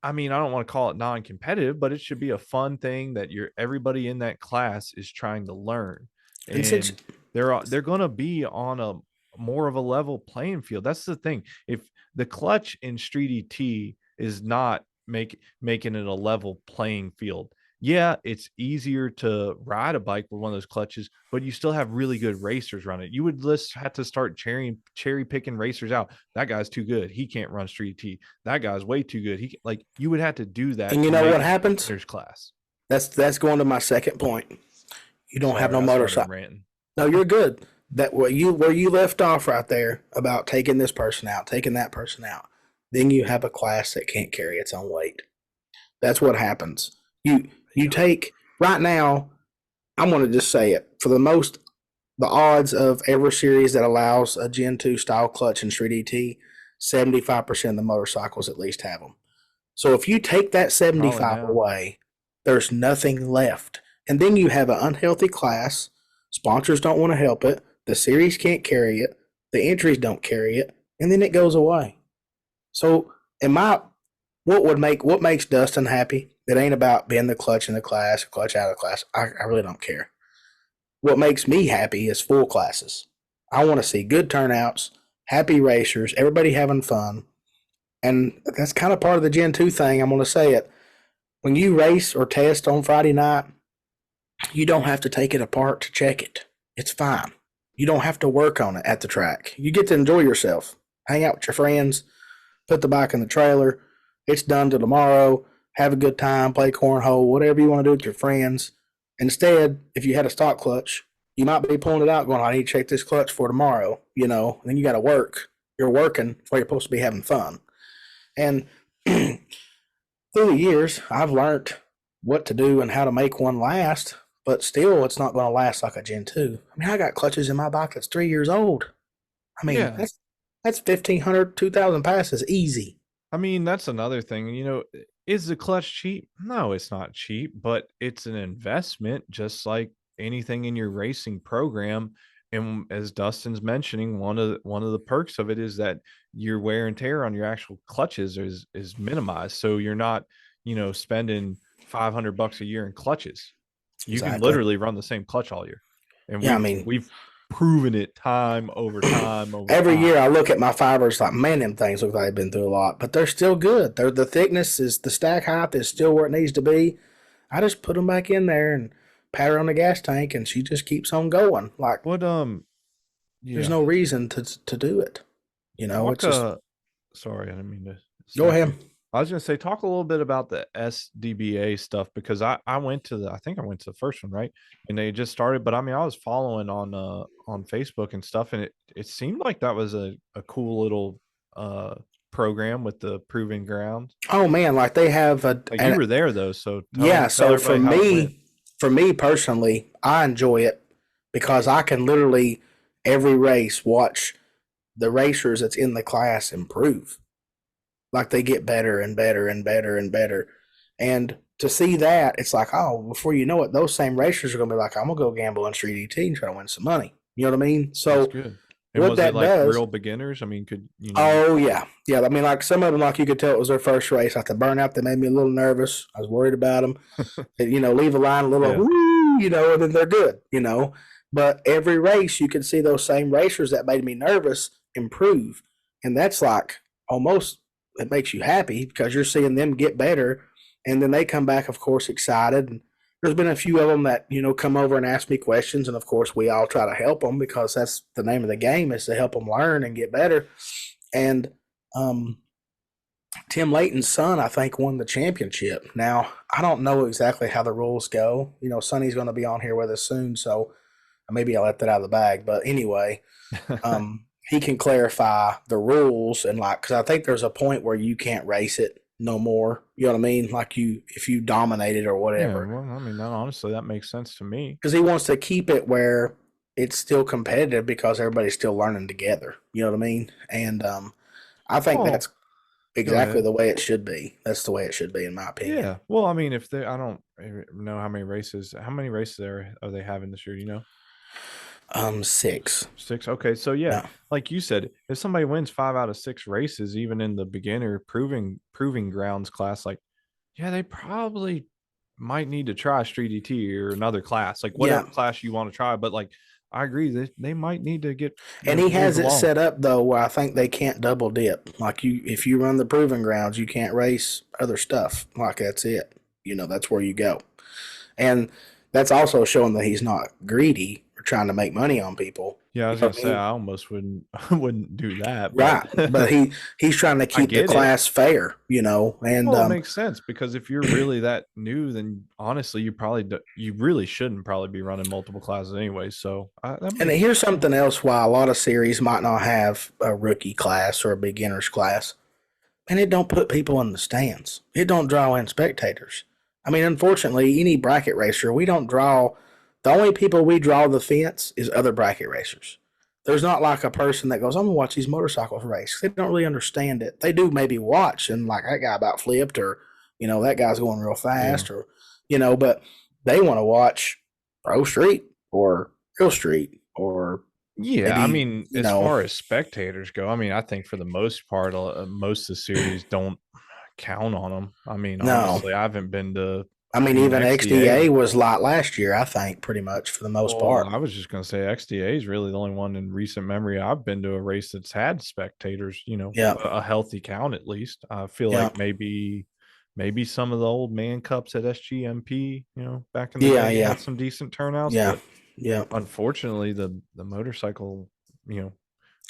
I mean, I don't want to call it non-competitive, but it should be a fun thing that everybody in that class is trying to learn. And since And they're going to be on a more of a level playing field. That's the thing. If the clutch in Street ET is not making it a level playing field. Yeah, it's easier to ride a bike with one of those clutches, but you still have really good racers run it. You would just have to start cherry picking racers out. That guy's too good. He can't run Street T. That guy's way too good. Like you would have to do that and you to know make what it a happens? beginner's class. That's going to my second point. You don't have Sorry, no I started motorcycle. ranting. No, you're good. That where you left off right there about taking this person out, taking that person out. Then you have a class that can't carry its own weight. That's what happens. You Yeah. take right now. I'm going to just say it for the odds of every series that allows a Gen 2 style clutch in Street ET, 75% of the motorcycles at least have them. So if you take that Probably 75 now. away, there's nothing left. And then you have an unhealthy class. Sponsors don't want to help it. The series can't carry it. The entries don't carry it. And then it goes away. So, in my what makes Dustin happy? It ain't about being the clutch in the class, clutch out of the class. I really don't care. What makes me happy is full classes. I want to see good turnouts, happy racers, everybody having fun. And that's kind of part of the Gen 2 thing. I'm going to say it. When you race or test on Friday night, you don't have to take it apart to check it. It's fine. You don't have to work on it at the track. You get to enjoy yourself, hang out with your friends, put the bike in the trailer. It's done till tomorrow. Have a good time, play cornhole, whatever you want to do with your friends. Instead, if you had a stock clutch, you might be pulling it out going, I need to check this clutch for tomorrow, then you got to work. You're working where you're supposed to be having fun. And through the years, I've learned what to do and how to make one last, but still, it's not going to last like a Gen 2. I mean, I got clutches in my bike that's 3 years old. I mean, Yeah. that's 1,500, 2,000 passes easy. I mean, that's another thing. Is the clutch cheap? No, it's not cheap, but it's an investment just like anything in your racing program. And as Dustin's mentioning, one of the perks of it is that your wear and tear on your actual clutches is minimized. So you're not, spending $500 a year in clutches. You can Exactly. literally run the same clutch all year. And Yeah, I we've mean, we've proven it time over time over every time. year I look at my fibers like, man, them things look like they've been through a lot, but they're still good. The thickness is the stack height is still where it needs to be. I just put them back in there and pat her on the gas tank, and she just keeps on going. Like What there's yeah. no reason to do it. Talk It's just sorry, I didn't mean to go stop ahead. you. I was gonna say talk a little bit about the SDBA stuff because I went to I think I went to the first one, right? And they just started, but I mean I was following on Facebook and stuff, and it seemed like that was a cool little uh program with the proving ground. Oh man, like they have Like you were there though, so yeah. tell So everybody how it went. for me personally, I enjoy it because I can literally every race watch the racers that's in the class improve. Like they get better and better and better and better. And to see that, it's like, oh, before you know it, those same racers are gonna be like, I'm gonna go gamble on Street ET and try to win some money. You know what I mean? That's So good. And what was it that like does, real beginners? I mean, could oh yeah, yeah. I mean, like some of them, like you could tell it was their first race. Like the burnout, that made me a little nervous. I was worried about them. Leave a line a little, yeah, woo, and then they're good. But every race, you can see those same racers that made me nervous improve, and that's like almost it makes you happy because you're seeing them get better, and then they come back, of course, excited. And there's been a few of them that come over and ask me questions, and of course, we all try to help them because that's the name of the game is to help them learn and get better. And um, Tim Layton's son, I think, won the championship. Now, I don't know exactly how the rules go. Sonny's going to be on here with us soon, so maybe I'll let that out of the bag. But anyway, he can clarify the rules and like, because I think there's a point where you can't race it no more. You know what I mean? Like if you dominate it or Yeah, whatever, well, I mean, that, honestly, that makes sense to me. because he wants to keep it where it's still competitive because everybody's still learning together. You know what I mean? And I think Well, that's go exactly ahead. the way it should be. That's the way it should be, in my opinion. Yeah. Well, I mean, if they, I don't know how many races are they having this year? You know, 6. six. Okay, so yeah, Yeah, like you said, if somebody wins 5 out of 6 races, even in the beginner proving grounds class, like yeah, they probably might need to try Street ET or another class, like whatever yeah. class you want to try. But like, I agree, they might need to get And he moved has it along. set up though where I think they can't double dip. Like if you run the proving grounds, you can't race other stuff. Like that's it. You know, that's where you go. And that's also showing that he's not greedy or trying to make money on people. Yeah, I You was know gonna what I say mean? I almost wouldn't wouldn't do that, but Right. But he's trying to I keep the get it. class fair, you know. And Well, it makes sense because if you're really that new, then honestly, you really shouldn't probably be running multiple classes anyway. So that and makes here's something else why a lot of series might not have a rookie class or a beginner's class. And it don't put people in the stands. It don't draw in spectators. I mean, unfortunately, any bracket racer, we don't draw. The only people we draw the fence is other bracket racers. There's not like a person that goes, I'm gonna watch these motorcycles race. They don't really understand it. They do maybe watch and like that guy about flipped or, you know, that guy's going real yeah. fast or, you know, but they want to watch Pro Street or Real Street or Yeah, I maybe, mean, you as know, far as spectators go, I mean, I think for the most part, most of the series don't count on them. I mean, no. honestly, I haven't been to. I mean, I mean, even XDA. XDA was light last year, I think, pretty much for the most Well, part. I was just gonna say XDA is really the only one in recent memory I've been to a race that's had spectators. You know, Yeah, a healthy count at least. I feel yeah, like maybe some of the old man cups at SGMP, you know, back in the yeah, day yeah, had some decent turnouts, yeah, but yeah. unfortunately, the motorcycle, you know,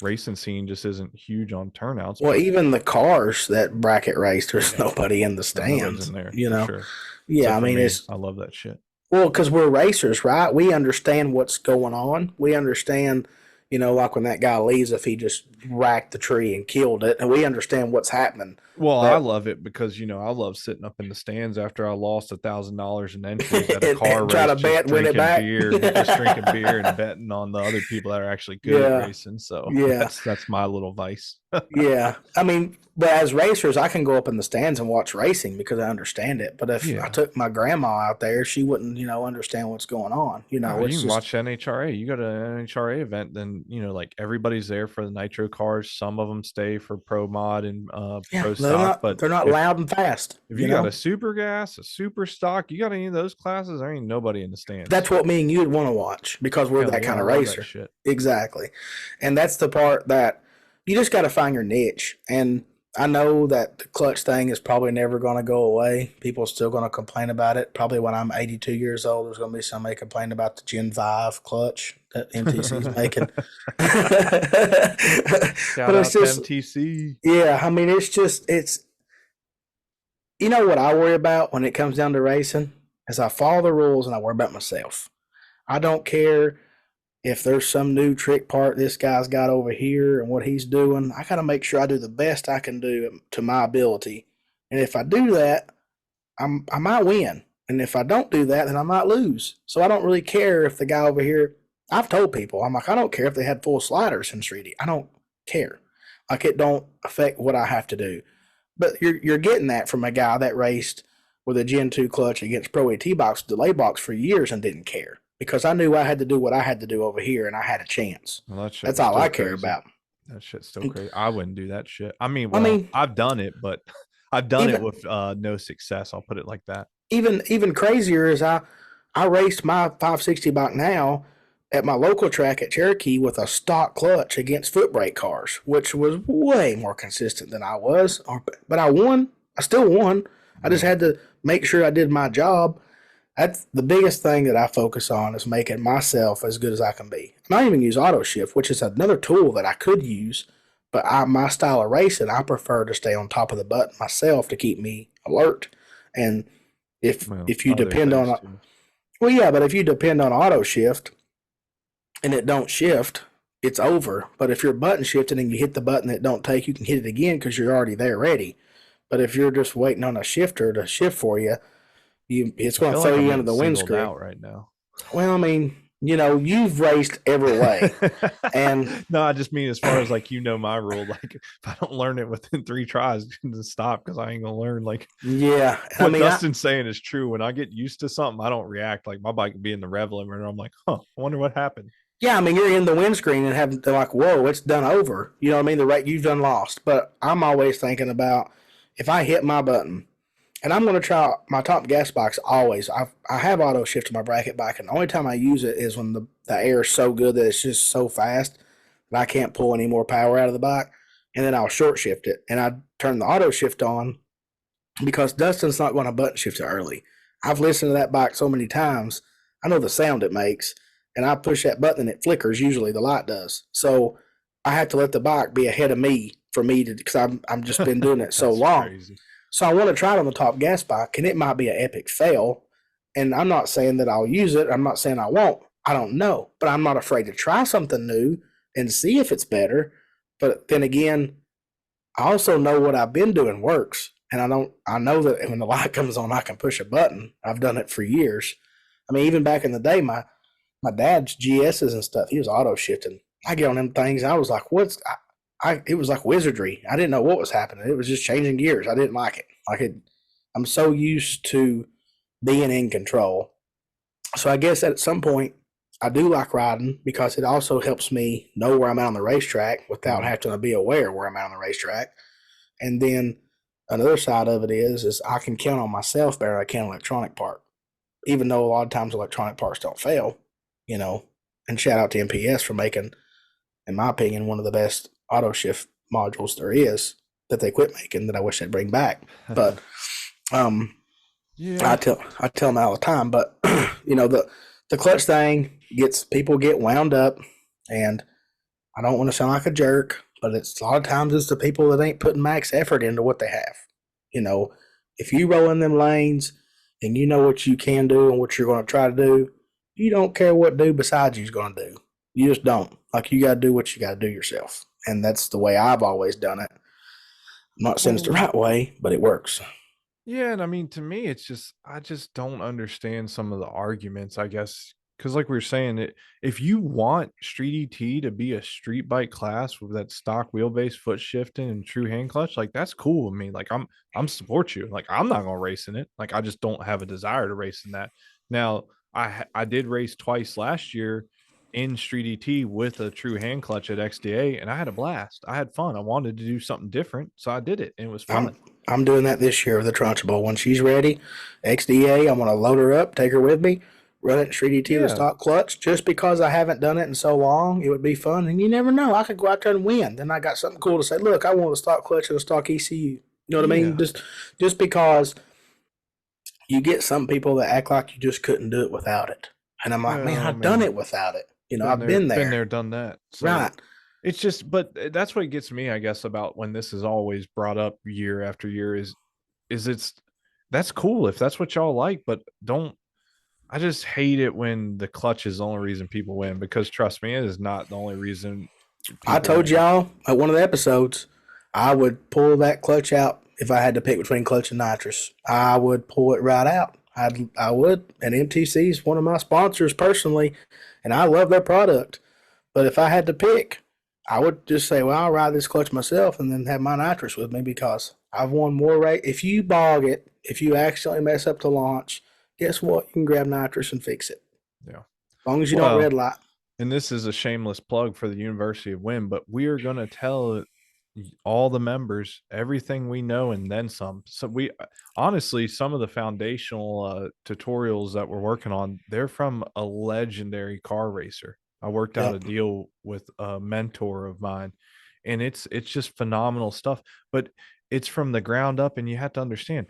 racing scene just isn't huge on turnouts. Well, But even the cars that bracket race, there's yeah, nobody in the no, nobody's in stands. there You for know, sure. yeah. Except I for mean, me, it's I love that shit. well because we're racers, right? We understand what's going on. We understand, you know, like when that guy leaves, if he just racked the tree and killed it, and we understand what's happening. Well, I That love it because you know I love sitting up in the stands after I lost $1,000 in entries at a car and try race, to bet win it back. just drinking beer and betting on the other people that are actually good at Yeah, racing. So yeah. that's my little vice. Yeah, I mean, but as racers, I can go up in the stands and watch racing because I understand it. But if I Yeah. took my grandma out there, she wouldn't, you know, understand what's going on. You Oh, know, you it's can just watch NHRA. You go to an NHRA event, then you know, like everybody's there for the nitro cars. Some of them stay for pro mod and yeah, pro stock. But they're not loud and fast. if You you got a know, super gas, a super stock, you got any of those classes, there ain't nobody in the stands. that's what me and you'd want to watch because we're Hell that yeah, kind I of love that racer. shit. Exactly, and that's the part that you just got to find your niche. And I know that the clutch thing is probably never going to go away. People are still going to complain about it. Probably when I'm 82 years old, there's going to be somebody complaining about the Gen 5 clutch that MTC's making. But Shout it's out to just, MTC. yeah, I mean, it's, you know what I worry about when it comes down to racing is I follow the rules and I worry about myself. I don't care if there's some new trick part this guy's got over here and what he's doing. I got to make sure I do the best I can do to my ability. And if I do that, I might win. And if I don't do that, then I might lose. So I don't really care if the guy over here. I've told people, I'm like, I don't care if they had full sliders in 3D. I don't care. Like it don't affect what I have to do. But you're getting that from a guy that raced with a Gen 2 clutch against Pro AT box delay box for years and didn't care because I knew I had to do what I had to do over here and I had a chance. Well, that shit That's was all still I care crazy. about. That shit's still crazy. I wouldn't do that shit. I mean, I well, mean, I've done it, but I've done it even with no success. I'll put it like that. even crazier is I raced my 560 bike now at my local track at Cherokee with a stock clutch against foot brake cars, which was way more consistent than I was. But I won. I still won. I just Yeah. had to make sure I did my job. That's the biggest thing that I focus on is making myself as good as I can be. And I even use auto shift, which is another tool that I could use, but my style of racing, I prefer to stay on top of the button myself to keep me alert. And Well, if you other depend things on too. well, yeah, but if you depend on auto shift and it don't shift, it's over. But if you're button shifting and you hit the button that don't take, you can hit it again because you're already there ready. But if you're just waiting on a shifter to shift for you, it's I going to feel throw like I'm you under getting the singled windscreen. out right now. Well, I mean, you've raced every way, and No, I just mean as far as like my rule. Like if I don't learn it within 3 tries, to stop because I ain't gonna learn. Like yeah, I what mean, Dustin's saying is true. When I get used to something, I don't react. Like my bike would be in the rev limiter. I'm like, huh, I wonder what happened. yeah, I mean, you're in the windscreen and having to like, whoa, it's done over. You know what I mean? The rate you've done lost. But I'm always thinking about if I hit my button, and I'm going to try my top gas bikes always. I have auto shift to my bracket bike, and the only time I use it is when the air is so good that it's just so fast that I can't pull any more power out of the bike. And then I'll short shift it, and I turn the auto shift on because Dustin's not going to button shift it early. I've listened to that bike so many times. I know the sound it makes, and I push that button and it flickers. Usually the light does. So I have to let the bike be ahead of me for me to because I'm just been doing it so That's long. crazy. So I want to try it on the top gas bike, and it might be an epic fail. And I'm not saying that I'll use it. I'm not saying I won't. I don't know, but I'm not afraid to try something new and see if it's better. But then again, I also know what I've been doing works, and I know that when the light comes on, I can push a button. I've done it for years. I mean, even back in the day, my dad's GSs and stuff, he was auto shifting. I get on them things, and I was like, "What's?" It was like wizardry. I didn't know what was happening. It was just changing gears. I didn't like it. I'm so used to being in control. So I guess at some point, I do like riding because it also helps me know where I'm at on the racetrack without Mhm. having to be aware where I'm at on the racetrack. And then another side of it is I can count on myself better than I can electronic part. Even though a lot of times electronic parts don't fail, you know. And shout out to MPS for making, in my opinion, one of the best auto shift modules there is that they quit making that I wish they'd bring back. But um, Yeah. I tell them all the time. But the clutch thing get wound up, and I don't want to sound like a jerk, but it's a lot of times it's the people that ain't putting max effort into what they have. You know, if you roll in them lanes and you know what you can do and what you're going to try to do, you don't care what dude beside you's going to do. You just don't. Like you got to do what you got to do yourself, and that's the way I've always done it. I'm not saying it's the Well, right way, but it works. yeah, and I mean, to me, it's just I just don't understand some of the arguments, I guess, because like we were saying, if you want Street ET to be a street bike class with that stock wheelbase, foot shifting, and true hand clutch, like that's cool with me. Like I'm support you. Like I'm not gonna race in it. Like I just don't have a desire to race in that. Now I did race twice last year in Street ET with a true hand clutch at XDA, and I had a blast. I had fun. I wanted to do something different, so I did it, and it was I'm fun. I'm doing that this year with the Trunchbull. When she's ready, XDA, I'm gonna load her up, take her with me, run it in Street ET with Yeah, stock clutch. Just because I haven't done it in so long, it would be fun. And you never know, I could go out there and win. Then I got something cool to say. Look, I want a stock clutch and a stock ECU. You know what I mean? yeah. Just because you get some people that act like you just couldn't do it without it, and I'm like, man, Well, I I've done mean, it without it. I've been been there. there, done that. So Right. it's just, but that's what gets me, I guess, about when this is always brought up year after year is it's that's cool if that's what y'all like, but don't. I just hate it when the clutch is the only reason people win because trust me, it is not the only reason I people told win. y'all at one of the episodes, I would pull that clutch out if I had to pick between clutch and nitrous. I would pull it right out. I would. And MTC is one of my sponsors personally, and I love their product. But if I had to pick, I would just say, well, I'll ride this clutch myself and then have my nitrous with me because I've won more race. If you bog it, if you accidentally mess up the launch, guess what? You can grab nitrous and fix it. Yeah. As long as you don't red Well, light. and this is a shameless plug for the University of Win, but we are going to tell all the members everything we know and then some. So we honestly, some of the foundational tutorials that we're working on, they're from a legendary car racer. I worked out a Yep. deal with a mentor of mine, and it's just phenomenal stuff. But it's from the ground up, and you have to understand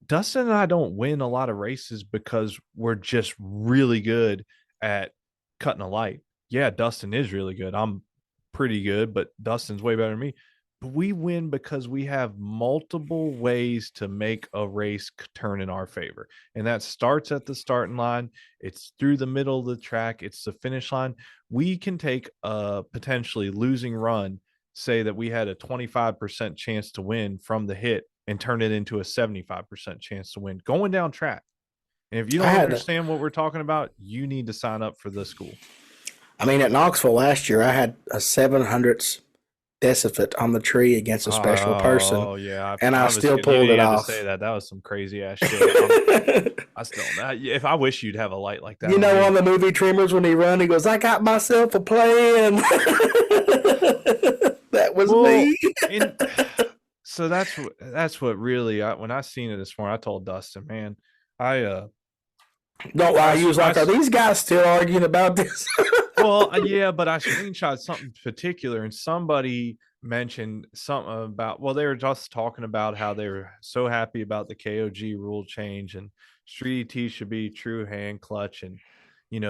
Dustin and I don't win a lot of races because we're just really good at cutting a light. Yeah, Dustin is really good. I'm pretty good, but Dustin's way better than me. we win because we have multiple ways to make a race turn in our favor. And that starts at the starting line, it's through the middle of the track, it's the finish line. We can take a potentially losing run, say that we had a 25% chance to win from the hit and turn it into a 75% chance to win going down track. And if you I don't had, a, understand what we're talking about, you need to sign up for the school. I mean, at Knoxville last year, I had a 700th decibel on the tree against a special person, Oh yeah, and I I was still you pulled it had to say off. that. That was some crazy ass shit. I still if I wish you'd have a light like that You on know, on you. the movie Tremors, when he run, he goes, "I got myself a plan." That was Well, me. and so that's what really when I seen it this morning, I told Dustin, man, I Don't lie. He was I like, "Are these guys still arguing about this?" well, yeah, but I screenshot something particular, and somebody mentioned something about, well, they were just talking about how they were so happy about the KOG rule change and Street T should be true hand clutch, and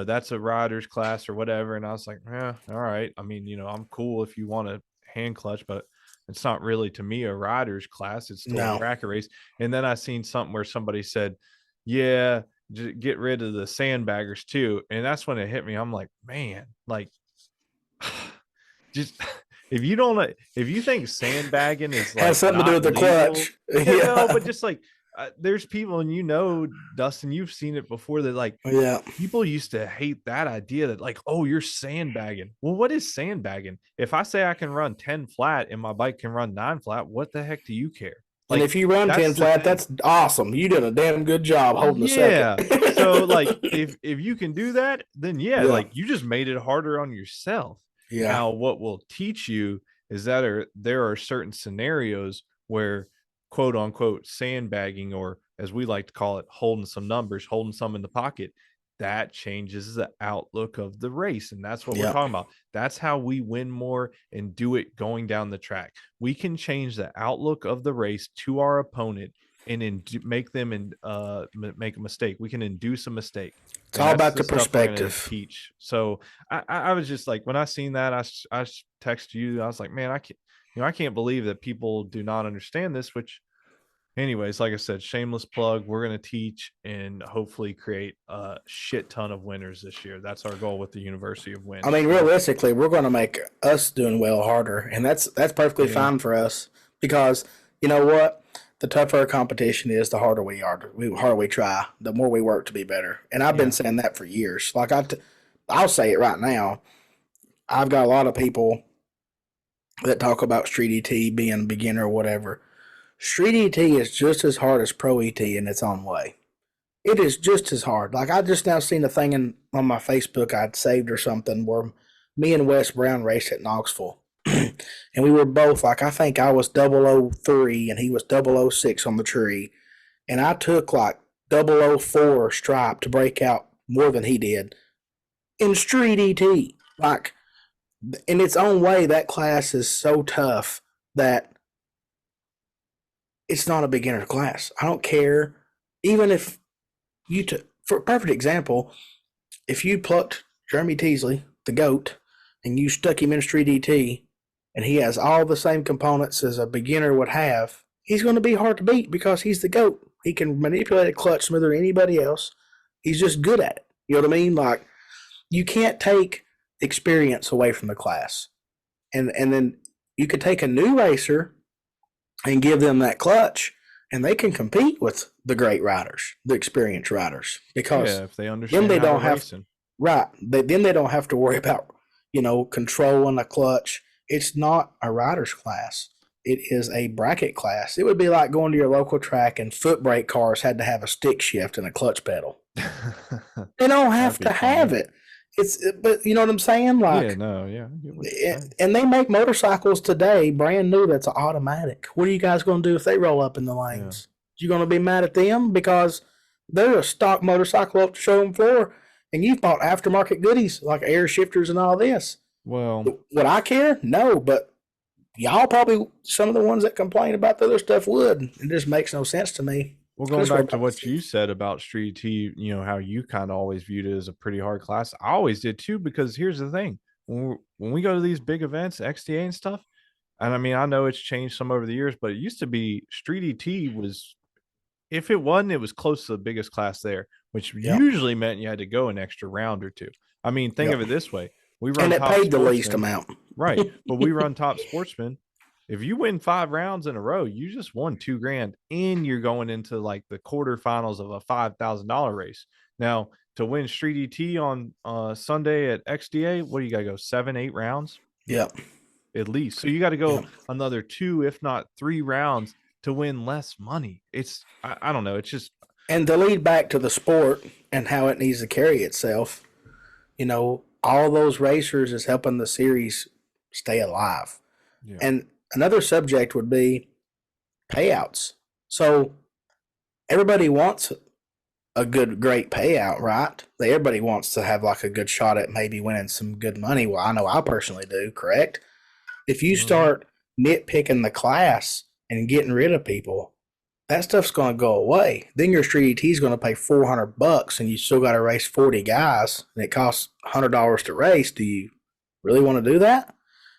that's a rider's class or whatever. And I was like, yeah, all right. I mean, I'm cool if you want a hand clutch, but it's not really to me a rider's class. It's still a No. bracket race. And then I seen something where somebody said, yeah, get rid of the sandbaggers too. And that's when it hit me. I'm like, man, like just if you think sandbagging is Has like something to do not with the legal, clutch. no, Yeah. but just like there's people, and Dustin, you've seen it before, that like Yeah. people used to hate that idea that like, oh, you're sandbagging. Well, what is sandbagging? If I say I can run 10 flat and my bike can run 9 flat, what the heck do you care? And Like, if you run that's 10 the flat, thing. that's awesome. You did a damn good job holding the second. Yeah. So like if you can do that, then yeah, Yeah. like you just made it harder on yourself. Yeah. Now, what will teach you is that there are certain scenarios where quote unquote sandbagging, or as we like to call it, holding some numbers, holding some in the pocket, that changes the outlook of the race. And that's what we're Yeah. talking about. That's how we win more and do it going down the track. We can change the outlook of the race to our opponent and make them make a mistake. We can induce a mistake, It's and all that's about the the stuff we're going to perspective. teach. So I was just like, when I seen that, I text you. I was like, man, I can't believe that people do not understand this. Which, anyways, like I said, shameless plug. We're going to teach and hopefully create a shit ton of winners this year. That's our goal with the University of I Wins. mean, So realistically, we're going to make us doing well harder, and that's perfectly yeah, fine for us because you know what? The tougher our competition is, the harder we are. The harder we try, the more we work to be better. And I've been yeah, saying that for years. Like I'll say it right now. I've got a lot of people that talk about Street ET being beginner or whatever. Street ET is just as hard as Pro ET in its own way. It is just as hard. Like I just now seen a thing on my Facebook I'd saved or something where me and Wes Brown raced at Knoxville. And we were both like, I think I was 003 and he was 006 on the tree. And I took like 004 stripe to break out more than he did in Street ET. Like, in its own way, that class is so tough that it's not a beginner class. I don't care. Even if you took, for a perfect example, if you plucked Jeremy Teasley, the GOAT, and you stuck him in Street ET, and he has all the same components as a beginner would have, he's going to be hard to beat because he's the GOAT. He can manipulate a clutch smoother than anybody else. He's just good at it. You know what I mean? Like, you can't take experience away from the class. And then you could take a new racer and give them that clutch, and they can compete with the great riders, the experienced riders, because yeah. If they then understand they how to don't have racing, right. Then they don't have to worry about controlling a clutch. It's not a rider's class. It is a bracket class. It would be like going to your local track and foot brake cars had to have a stick shift and a clutch pedal. They don't that'd have be to have funny. it. But you know what I'm saying? Yeah, Like, no, yeah, I get what you're saying. and they make motorcycles today brand new that's automatic. What are you guys going to do if they roll up in the Yeah. lanes? You going to be mad at them because they're a stock motorcycle off the showroom floor, and you've bought aftermarket goodies like air shifters and all this? Well, Would I care? No, but y'all probably some of the ones that complain about the other stuff would. It just makes no sense to me. going That's what back to about what you said about Street T, how you kind of always viewed it as a pretty hard class. I always did too, because here's the thing: when we go to these big events, XTA and stuff, And I mean, I know it's changed some over the years, but it used to be Street ET was, if it wasn't, it was close to the biggest class there, which Yep. usually meant you had to go an extra round or two. I mean, think of Yep. it this way: we And run it top paid the least sportsmen, amount. right? But we run top sportsmen. If you win 5 rounds in a row, you just won 2 grand, and you're going into like the quarterfinals of a $5,000 race. Now, to win Street ET on Sunday at XDA, what do you got to go 7, 8 rounds Yep. at least? So you got to go Yep. another 2, if not 3 rounds to win less money. It's I don't know. It's just And to lead back to the sport and how it needs to carry itself, all those racers is helping the series stay alive. yeah, And another subject would be payouts. So everybody wants a great payout, right? Everybody wants to have like a good shot at maybe winning some good money. Well, I know I personally do, correct? If you mm-hmm. start nitpicking the class and getting rid of people, that stuff's going to go away. Then your street ET is going to pay $400 and you still got to race 40 guys and it costs $100 to race. Do you really want to do that?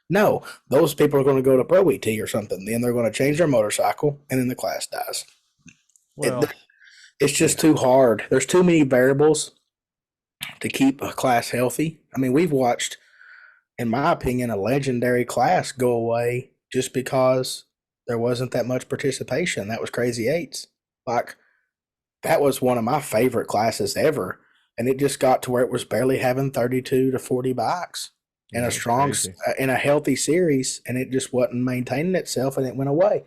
No, those people are going to go to Pro ET or something. Then they're going to change their motorcycle and then the class dies. Well, It's just yeah, too hard. There's too many variables to keep a class healthy. I mean, we've watched, in my opinion, a legendary class go away just because there wasn't that much participation. That was Crazy Eights. Like, that was one of my favorite classes ever. And it just got to where it was barely having 32 to 40 bikes in yeah, a it's strong, crazy. in a healthy series. And it just wasn't maintaining itself and it went away.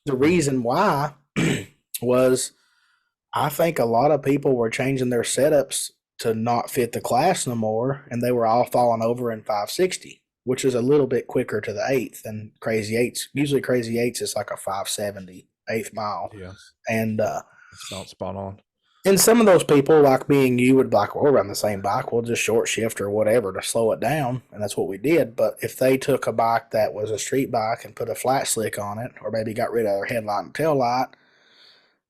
The Yeah. reason why was I think a lot of people were changing their setups to not fit the class no more, and they were all falling over in 560, which is a little bit quicker to the eighth than Crazy Eights. Usually, Crazy Eights is like a 570 eighth mile, Yeah, and it's about spot on. some of those people, like me and you, would be like, well, we're on the same bike. We'll just short shift or whatever to slow it down. And that's what we did. But if they took a bike that was a street bike and put a flat slick on it, or maybe got rid of their headlight and tail light,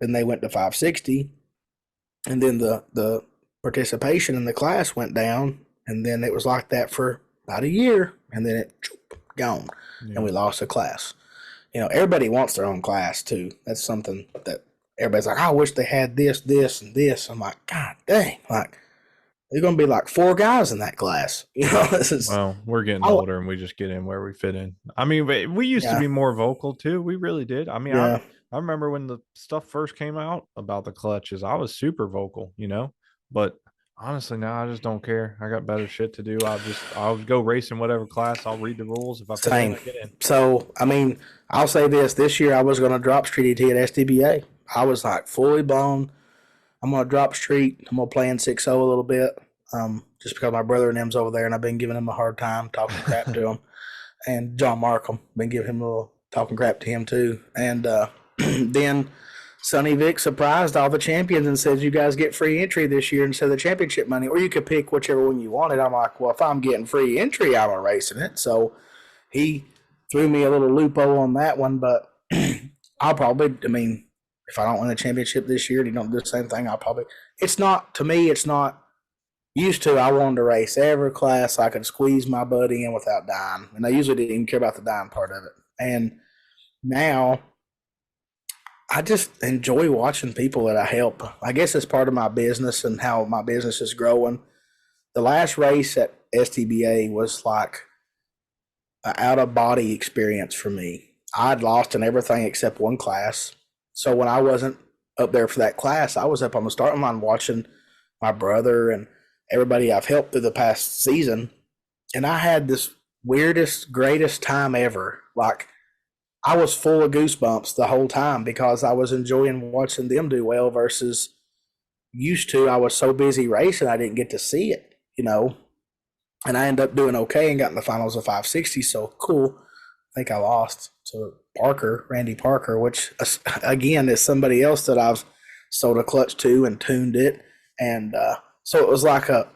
then they went to 560. And then the participation in the class went down. And then it was like that for about a year. And then it gone. And Yeah. we lost the class. Everybody wants their own class too. That's something that everybody's like, I wish they had this, this, and this. I'm like, God dang, like there's gonna be like 4 guys in that class. This is Well, we're getting I older and we just get in where we fit in. I mean, we used to yeah, be more vocal too. We really did. I mean, yeah, I remember when the stuff first came out about the clutches, I was super vocal, but honestly now I just don't care. I got better shit to do. I'll go race in whatever class. I'll read the rules. If I fit in, same. I get in. So I mean, I'll say this year I was gonna drop Street ET at SDBA. I was like fully blown. I'm gonna drop Street. I'm gonna play in 6-0 a little bit. Just because my brother and them's over there and I've been giving him a hard time, talking crap to him. And John Markham, been giving him a little talking crap to him too. And then Sonny Vic surprised all the champions and said, "You guys get free entry this year instead of the championship money, or you could pick whichever one you wanted." I'm like, "Well, if I'm getting free entry, I'm racing it." So he threw me a little loophole on that one, but I'll probably, I mean, if I don't win the championship this year and you don't do the same thing, I'll probably. It's not to me. It's not. Used to, I wanted to race every class so I could squeeze my buddy in without dying, and I usually didn't even care about the dying part of it. And now I just enjoy watching people that I help. I guess it's part of my business and how my business is growing. The last race at STBA was like an out of body experience for me. I'd lost in everything except one class. So when I wasn't up there for that class, I was up on the starting line watching my brother and everybody I've helped through the past season. And I had this weirdest, greatest time ever. Like, I was full of goosebumps the whole time because I was enjoying watching them do well versus used to. I was so busy racing, I didn't get to see it. And I ended up doing okay and got in the finals of 560. So cool. I think I lost to Randy Parker, which again is somebody else that I've sold a clutch to and tuned it. And so it was like a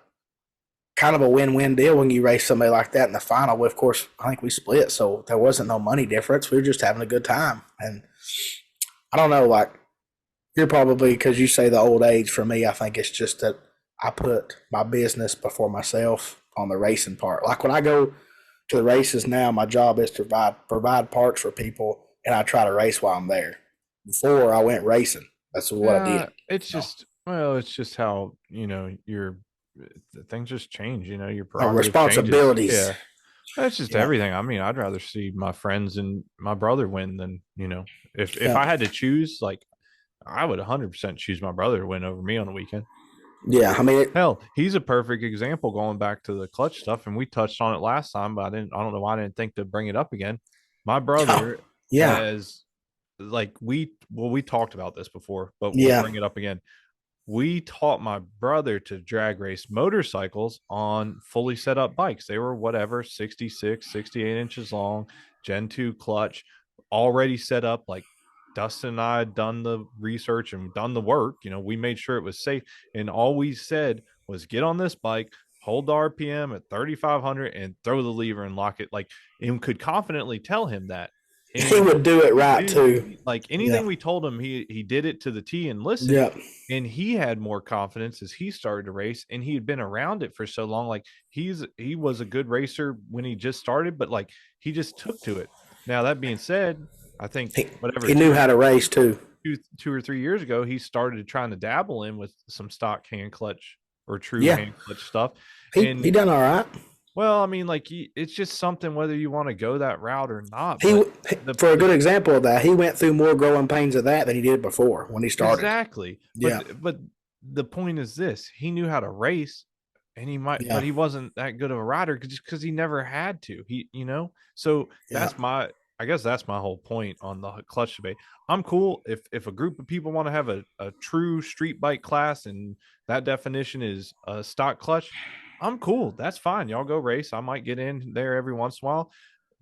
kind of a win-win deal when you race somebody like that in the final. Well, of course, I think we split, so there wasn't no money difference. We were just having a good time. And I don't know, like you're probably, because you say the old age, for me, I think it's just that I put my business before myself on the racing part. Like when I go to the races now, my job is to provide parts for people, and I try to race while I'm there. Before I went racing, that's what I did. It's You know? just well, it's just how your things just change. Your Oh, prerogative changes. responsibilities. Yeah, that's just Yeah, everything. I mean, I'd rather see my friends and my brother win than if yeah, I had to choose, like I would 100% choose my brother to win over me on the weekend. yeah. I mean, Hell, he's a perfect example going back to the clutch stuff, and we touched on it last time, but I don't know why I didn't think to bring it up again. My oh, brother yeah, has like we talked about this before, but we'll yeah. bring it up again. We taught my brother to drag race motorcycles on fully set up bikes. They were whatever, 66, 68 inches long, Gen 2 clutch, already set up. Like Dustin and I had done the research and done the work. We made sure it was safe. And all we said was get on this bike, hold the RPM at 3,500 and throw the lever and lock it. Like, and could confidently tell him that. He And would do it he right do too. like Yeah, anything we told him, he did it to the T and listened, yeah. and he had more confidence as he started to race, and he had been around it for so long. Like he was a good racer when he just started, but like he just took to it. Now that being said, I think He whatever he knew how to race too. 2 or 3 years ago, he started trying to dabble in with some stock hand clutch or true Yeah, hand clutch stuff. he And done all right. well, I mean, like it's just something whether you want to go that route or not. He, But the for a the good example of that, he went through more growing pains of that than he did before when he started. Exactly. Yeah, But the point is this, he knew how to race and but yeah, he wasn't that good of a rider just because he never had to. So yeah. I guess that's my whole point on the clutch debate. I'm cool if a group of people want to have a true street bike class and that definition is a stock clutch. I'm cool. That's fine. Y'all go race. I might get in there every once in a while.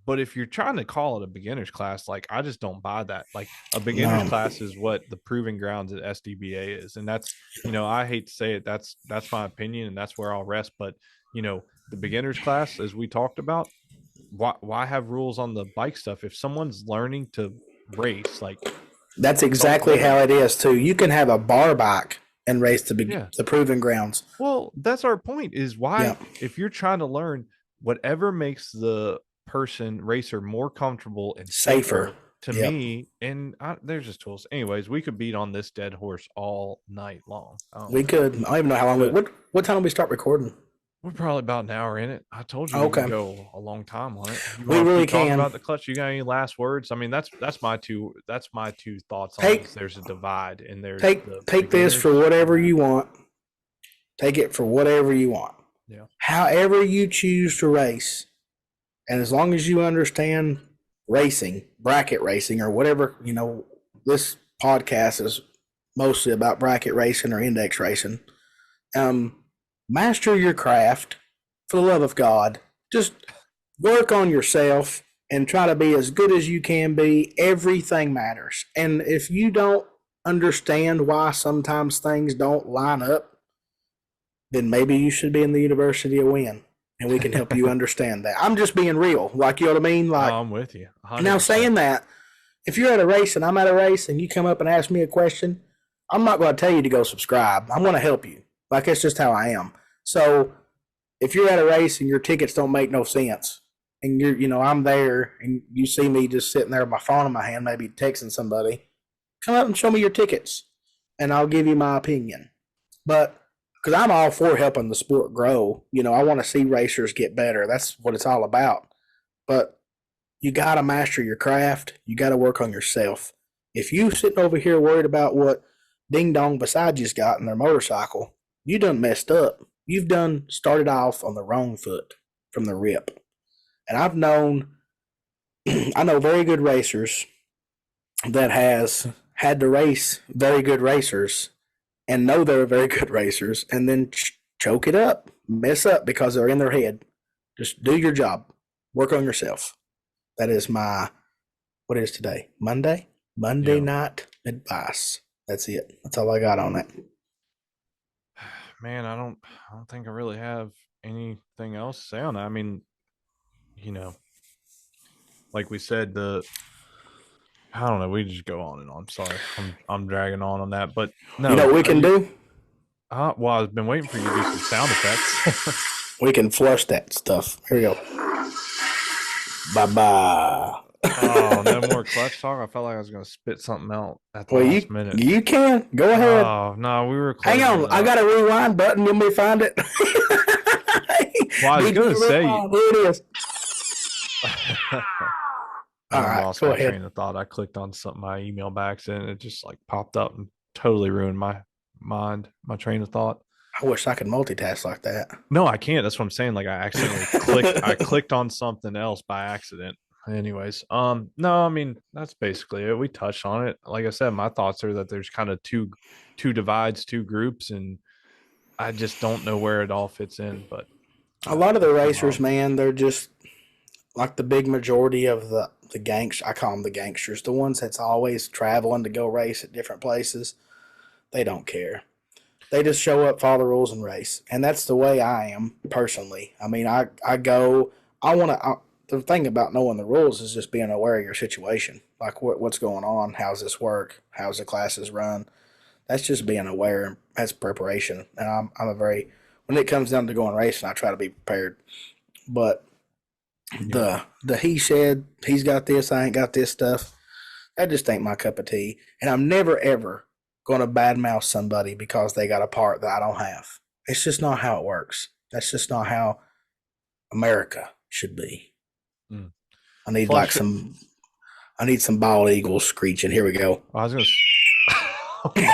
But if you're trying to call it a beginner's class, like I just don't buy that. Like a beginner's No, class is what the proving grounds at SDBA is, and I hate to say it, that's my opinion, and that's where I'll rest. But the beginner's class, as we talked about, why have rules on the bike stuff if someone's learning to race? Like that's don't exactly let how them. it is too. You can have a bar bike and race Yeah. the proving grounds. Well, that's our point. Is Yeah, why if you're trying to learn whatever makes the person racer more comfortable and safer. safer to Yep. me, and there's just tools. Anyways, we could beat on this dead horse all night long. We could. I don't even know how long. But What time did we start recording? we're probably about an hour in it. I told you we could Okay, go a long time on it. You we want to really keep talking can. about the clutch? You got any last words? I mean, that's my two thoughts on it. Take Is there's a divide and there's the take this for beginners and whatever that. you want. Take it for whatever you want. Yeah. However you choose to race, and as long as you understand racing, bracket racing, or whatever, this podcast is mostly about bracket racing or index racing. Um, Master your craft for the love of God. Just work on yourself and try to be as good as you can be. Everything matters. And if you don't understand why sometimes things don't line up, then maybe you should be in the University of Win and we can help you understand that. I'm just being real. Like, you know what I mean? Like, No, I'm with you. now 100%. saying that, if you're at a race and I'm at a race and you come up and ask me a question, I'm not going to tell you to go subscribe. I'm going to help you. Like, it's just how I am. So if you're at a race and your tickets don't make no sense, and I'm there and you see me just sitting there with my phone in my hand, maybe texting somebody, come up and show me your tickets and I'll give you my opinion. But because I'm all for helping the sport grow, I want to see racers get better. That's what it's all about. But you got to master your craft. You got to work on yourself. If you sitting over here worried about what ding dong beside you's got in their motorcycle, you done messed up. You've done started off on the wrong foot from the rip. And I know very good racers that has had to race very good racers and know they're very good racers and then choke it up, mess up because they're in their head. Just do your job. Work on yourself. That is what is today? Monday? Monday Yeah. night advice. That's it. That's all I got on that. Man, I don't think I really have anything else to say on that. I mean, you know, like we said, I don't know, we just go on and on. Sorry. I'm dragging on that, but You know no, what we can do? well, I've been waiting for you to do some sound effects. We can flush that stuff. Here we go. Bye bye. Oh, no more clutch talk. I felt like I was gonna spit something out at the Well, last you minute. you can go ahead. Oh no, we were Hang closing on, it I up. got a rewind button. You may find it. Well, I was DJ gonna say rewind. Here it is. and All then right, lost go my ahead. train of thought. I clicked on something my email by accident. It just like popped up and totally ruined my mind, my train of thought. I wish I could multitask like that. No, I can't. That's what I'm saying. Like I accidentally clicked. I clicked on something else by accident. Anyways, no, I mean that's basically it. We touched on it. Like I said, my thoughts are that there's kind of two divides, two groups, and I just don't know where it all fits in. But A lot of the it's racers, wild. man, they're just like the big majority of the gangs. I call them the gangsters, the ones that's always traveling to go race at different places. They don't care. They just show up, follow the rules, and race. And that's the way I am personally. I mean, I go. I want to. The thing about knowing the rules is just being aware of your situation, like what's going on, how's this work, how's the classes run. That's just being aware. That's preparation. And I'm a very when it comes down to going racing, I try to be prepared. But Yep. the he said he's got this, I ain't got this stuff. That just ain't my cup of tea. And I'm never ever going to badmouth somebody because they got a part that I don't have. It's just not how it works. That's just not how America should be. Mm. I need like Flush. some. I need some bald eagles screeching. Here we go. I was gonna. Okay.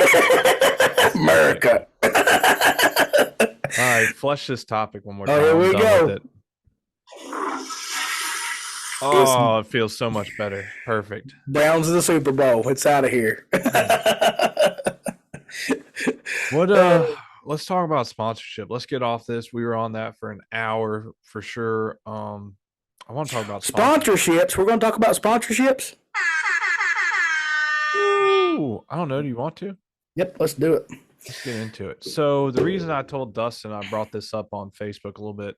America. All right. Flush this topic one more Oh, time. here I'm we done with go. it. It's Oh, it feels so much better. Perfect. down to the Super Bowl. It's out of here. Mm. What let's talk about sponsorship. Let's get off this. We were on that for an hour for sure. I want to talk about sponsorship. Sponsorships. We're going to talk about sponsorships. Ooh, I don't know. Do you want to? Yep, let's do it. Let's get into it. So the reason I told Dustin I brought this up on Facebook a little bit,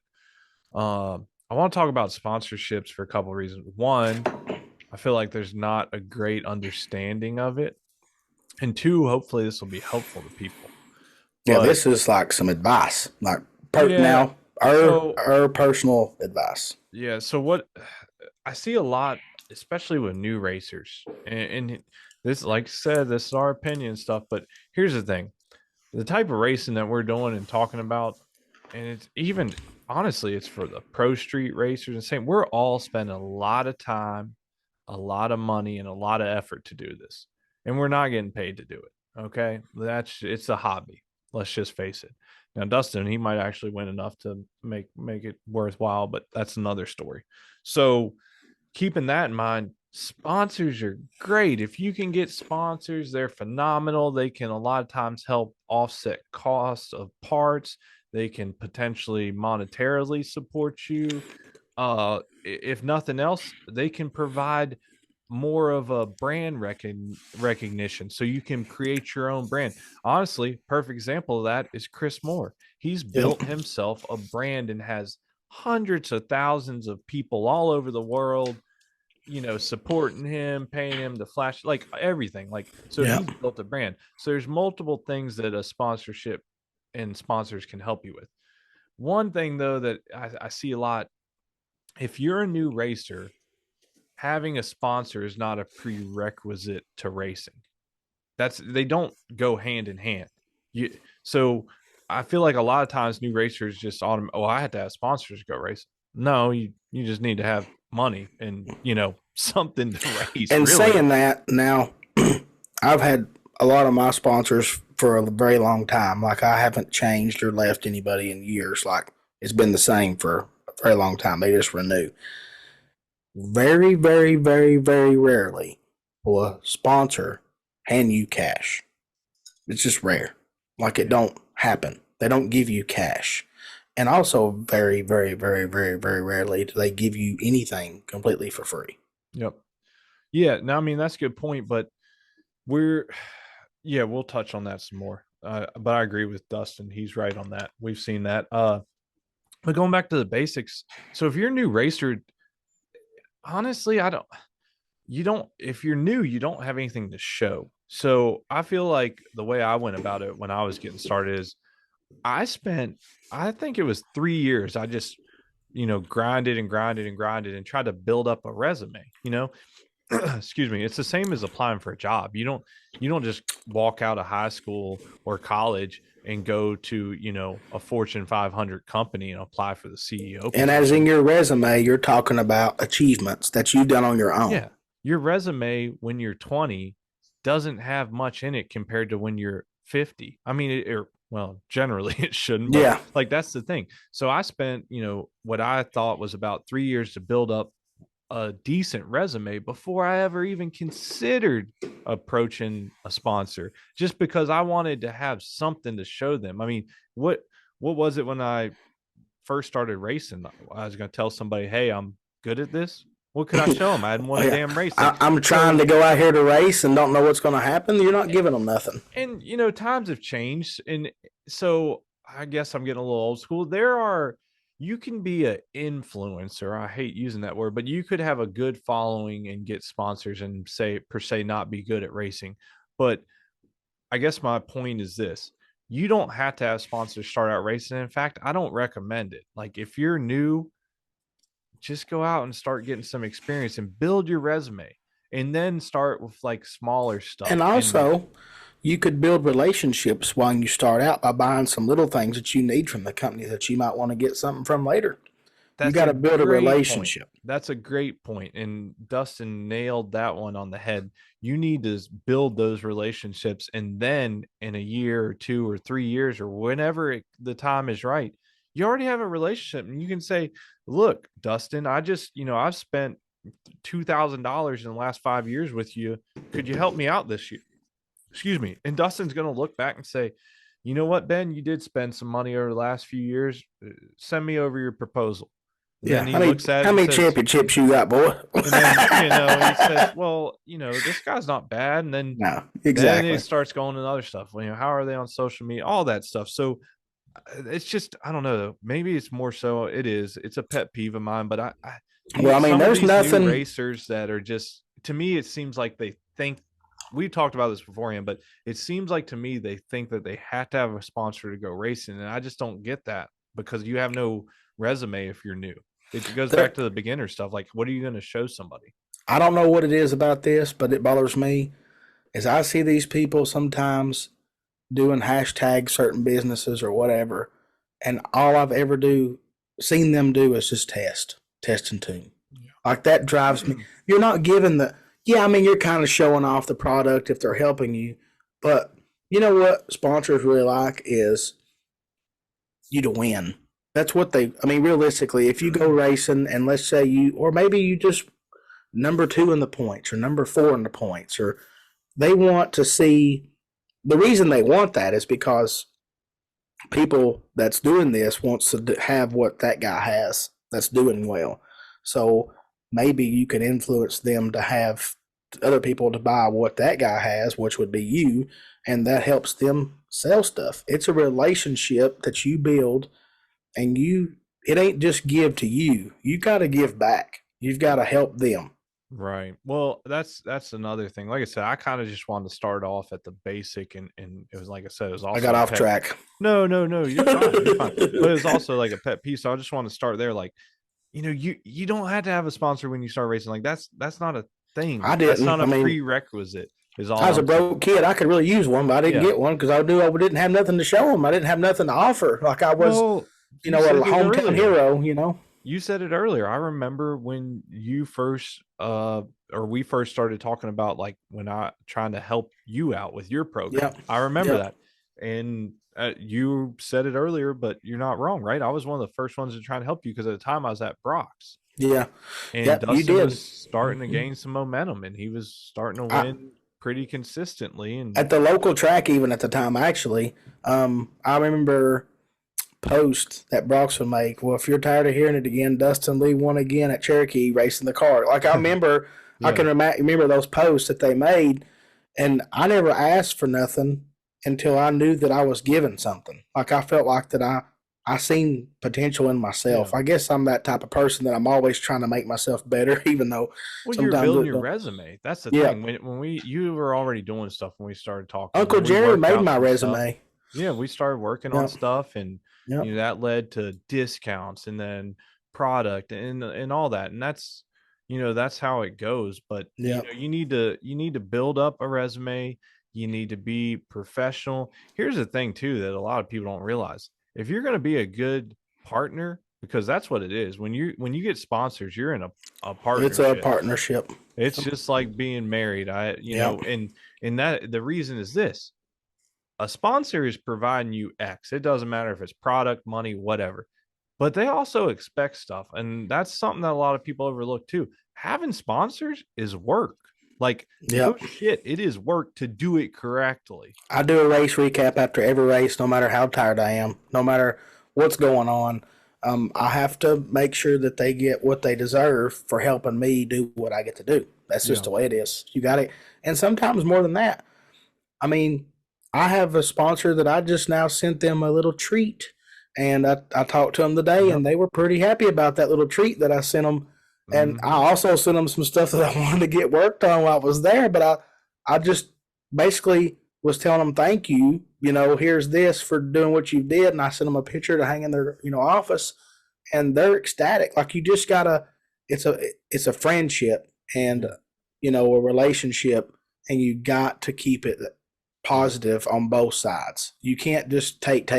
I want to talk about sponsorships for a couple of reasons. One, I feel like there's not a great understanding of it, and two, hopefully this will be helpful to people. Yeah, But this is like some advice, like yeah, now so our personal advice. yeah, so what I see a lot, especially with new racers, and this, like I said, this is our opinion and stuff. But here's the thing: the type of racing that we're doing and talking about, and it's even honestly, it's for the pro street racers and same. We're all spending a lot of time, a lot of money, and a lot of effort to do this, and we're not getting paid to do it. Okay, it's a hobby. Let's just face it. Now, Dustin, he might actually win enough to make it worthwhile, but that's another story. So, keeping that in mind, sponsors are great. If you can get sponsors, they're phenomenal. They can a lot of times help offset costs of parts. They can potentially monetarily support you. If nothing else, they can provide more of a brand recognition so you can create your own brand. Honestly, perfect example of that is Chris Moore. He's Yep. built himself a brand and has hundreds of thousands of people all over the world, supporting him, paying him the flash, like everything. Like, so Yep. he's built a brand. So there's multiple things that a sponsorship and sponsors can help you with. One thing though that I see a lot, if you're a new racer, having a sponsor is not a prerequisite to racing. They don't go hand in hand. So I feel like a lot of times new racers just I had to have sponsors to go race. No, you just need to have money and something to race, And really. saying that now, I've had a lot of my sponsors for a very long time. Like I haven't changed or left anybody in years. Like it's been the same for a very long time. They just renew. Very, very, very, very rarely will a sponsor hand you cash. It's just rare. Like it Yeah. don't happen. They don't give you cash. And also very, very, very, very, very rarely do they give you anything completely for free. Yep. Yeah. No, I mean that's a good point, but we're yeah, we'll touch on that some more. But I agree with Dustin. He's right on that. We've seen that. But going back to the basics, so if you're a new racer, honestly, you don't, if you're new, you don't have anything to show. So I feel like the way I went about it when I was getting started is I spent, I think it was 3 years. I just grinded and grinded and grinded and tried to build up a resume, excuse me. It's the same as applying for a job. You don't just walk out of high school or college and go to, a Fortune 500 company and apply for the CEO And as in position. your resume, you're talking about achievements that you've done on your own. Yeah. Your resume when you're 20 doesn't have much in it compared to when you're 50. I mean, well, generally it shouldn't, but Yeah. like that's the thing. So I spent, what I thought was about 3 years to build up a decent resume before I ever even considered approaching a sponsor, just because I wanted to have something to show them. I mean, what was it when I first started racing? I was going to tell somebody, "Hey, I'm good at this." What could I show them? I hadn't won Oh, a yeah. damn race. Like, I'm trying to so, go out here to race and don't know what's going to happen. You're not giving them nothing. and times have changed, and so I guess I'm getting a little old school. You can be an influencer. I hate using that word, but you could have a good following and get sponsors and say per se not be good at racing. But I guess my point is this: you don't have to have sponsors start out racing. In fact, I don't recommend it. Like if you're new, just go out and start getting some experience and build your resume, and then start with like smaller stuff. And And also, you could build relationships while you start out by buying some little things that you need from the company that you might want to get something from later. You that's got a to build a great point. relationship. That's a great point. And Dustin nailed that one on the head. You need to build those relationships. And then in a year or 2 or 3 years or whenever the time is right, you already have a relationship. And you can say, look, Dustin, I've spent $2,000 in the last 5 years with you. Could you help me out this year? Excuse me. And Dustin's going to look back and say, you know what, Ben, you did spend some money over the last few years. Send me over your proposal. And Yeah. then he looks at it How and many says, championships you got, boy? and then, he says, well, this guy's not bad. And No, then it exactly. starts going to other stuff. Well, how are they on social media? All that stuff. So it's just, I don't know. Maybe it's more so it's a pet peeve of mine, but Well, I mean, some of there's these new nothing. racers that are just, to me, it seems like they think, we talked about this beforehand, but it seems like to me, they think that they have to have a sponsor to go racing. And I just don't get that, because you have no resume if you're new. It goes back There, to the beginner stuff. Like, what are you going to show somebody? I don't know what it is about this, but it bothers me. Is I see these people sometimes doing hashtag certain businesses or whatever, and all I've ever seen them do is just test and tune. Like that drives me. You're not giving the yeah. I mean, you're kind of showing off the product if they're helping you, but you know what sponsors really like is you to win. That's what they. I mean, realistically, if you go racing and let's say you, or maybe you just number two in the points or number four in the points, or they want to see. The reason they want that is because people that's doing this wants to have what that guy has that's doing well. So maybe you can influence them to have other people to buy what that guy has, which would be you, and that helps them sell stuff. It's a relationship that you build, and it ain't just give to you. You got to give back. You've got to help them. Right. Well, that's another thing. Like I said, I kind of just wanted to start off at the basic, and it was like I said, it was I got also a off pet. track. No, no, no, you're fine. You're fine. But it was also like a pet piece. So I just want to start there. Like, you don't have to have a sponsor when you start racing. Like that's not a I thing. That's didn't. not I a mean, prerequisite. Is I all was a I'm saying. broke kid. I could really use one, but I didn't Yeah. get one because I knew I didn't have nothing to show them. I didn't have nothing to offer. Like I was, Well, you a said it hometown earlier. hero. You said it earlier. I remember when you first or we first started talking about, like, when I trying to help you out with your program. Yep. I remember Yep. that. And you said it earlier, but you're not wrong, right? I was one of the first ones to try and help you because at the time I was at Brock's, Yeah. and Yep. You Dustin did. was starting to gain some momentum, and he was starting to I, win pretty consistently. And at the local track, even at the time, actually, I remember post that Brox would make. Well, if you're tired of hearing it again, Dustin Lee won again at Cherokee racing the car. Like I remember, I yeah. can remember those posts that they made, and I never asked for nothing until I knew that I was given something. Like I felt like that I seen potential in Yeah. myself. I guess I'm that type of person that I'm always trying to make myself better, even though Well, you're sometimes building it your don't. resume. That's the Yeah, thing. When you were already doing stuff when we started talking, and Uncle then we Jerry worked made out my some stuff. resume. Yeah, we started working on Yep, stuff, and yep. that led to discounts, and then product and all that. And that's, that's how it goes. But Yep. you need to build up a resume. You need to be professional. Here's the thing too that a lot of people don't realize. If you're going to be a good partner, because that's what it is. When you get sponsors, you're in a It's a partnership. partnership. It's just like being married. Yep. And that the reason is this: a sponsor is providing you X. It doesn't matter if it's product, money, whatever. But they also expect stuff. And that's something that a lot of people overlook too. Having sponsors is work. Like, no Yep. shit, it is work to do it correctly. I do a race recap after every race, no matter how tired I am, no matter what's going on. I have to make sure that they get what they deserve for helping me do what I get to do. That's just Yeah. the way it is. You got it. And sometimes more than that. I mean, I have a sponsor that I just now sent them a little treat. And I talked to them today, Yep. and they were pretty happy about that little treat that I sent them. And I Mm-hmm. also sent them some stuff that I wanted to get worked on while I was there. But I just basically was telling them, thank you. Here's this for doing what you did. And I sent them a picture to hang in their, office. And they're ecstatic. Like, you just gotta, it's a friendship and, Yeah. a relationship. And you got to keep it Yeah. positive on both sides. You can't just take.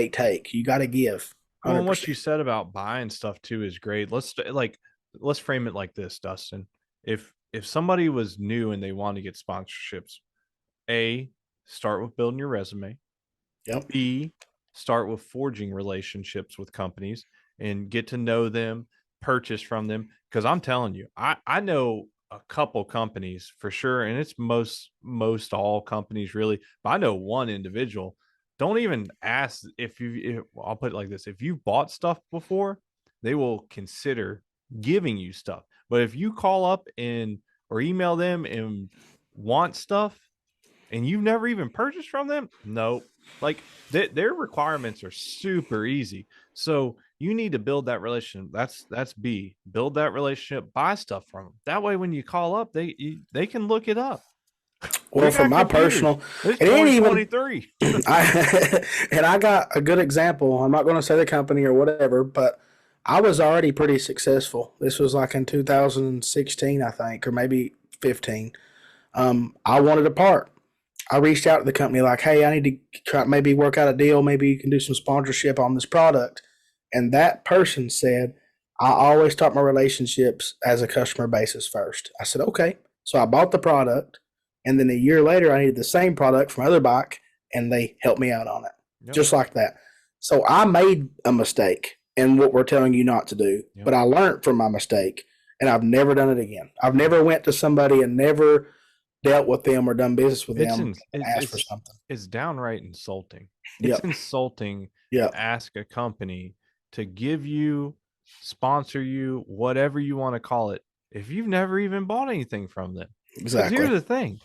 You got to give Well, and what 100%. you said about buying stuff too is great. Let's frame it like this, Dustin. If somebody was new and they wanted to get sponsorships, A, start with building your resume. Yep. B, start with forging relationships with companies and get to know them, purchase from them. Because I'm telling you, I know a couple companies for sure, and it's most all companies really. But I know one individual. Don't even ask if I'll put it like this: if you've bought stuff before, they will consider giving you stuff. But if you call up and or email them and want stuff, and you've never even purchased from them, nope. Like their requirements are super easy. So you need to build that relationship. That's B. Build that relationship. Buy stuff from them. That way, when you call up, they can look it up. Well, We for got my computers. personal, It's it ain't even. 2023. I got a good example. I'm not going to say the company or whatever, but I was already pretty successful. This was like in 2016, I think, or maybe 15. I wanted a part. I reached out to the company like, hey, I need to try maybe work out a deal. Maybe you can do some sponsorship on this product. And that person said, I always start my relationships as a customer basis first. I said, okay. So I bought the product. And then a year later, I needed the same product from other bike, and they helped me out on it. Yep. Just like that. So I made a mistake in what we're telling you not to do, Yep. but I learned from my mistake, and I've never done it again. I've never went to somebody and never dealt with them or done business with It's them in, and asked for something. it's downright insulting. It's Yep. insulting Yep. to ask a company to give you, sponsor you, whatever you want to call it, if you've never even bought anything from them. Because here's Exactly. the thing: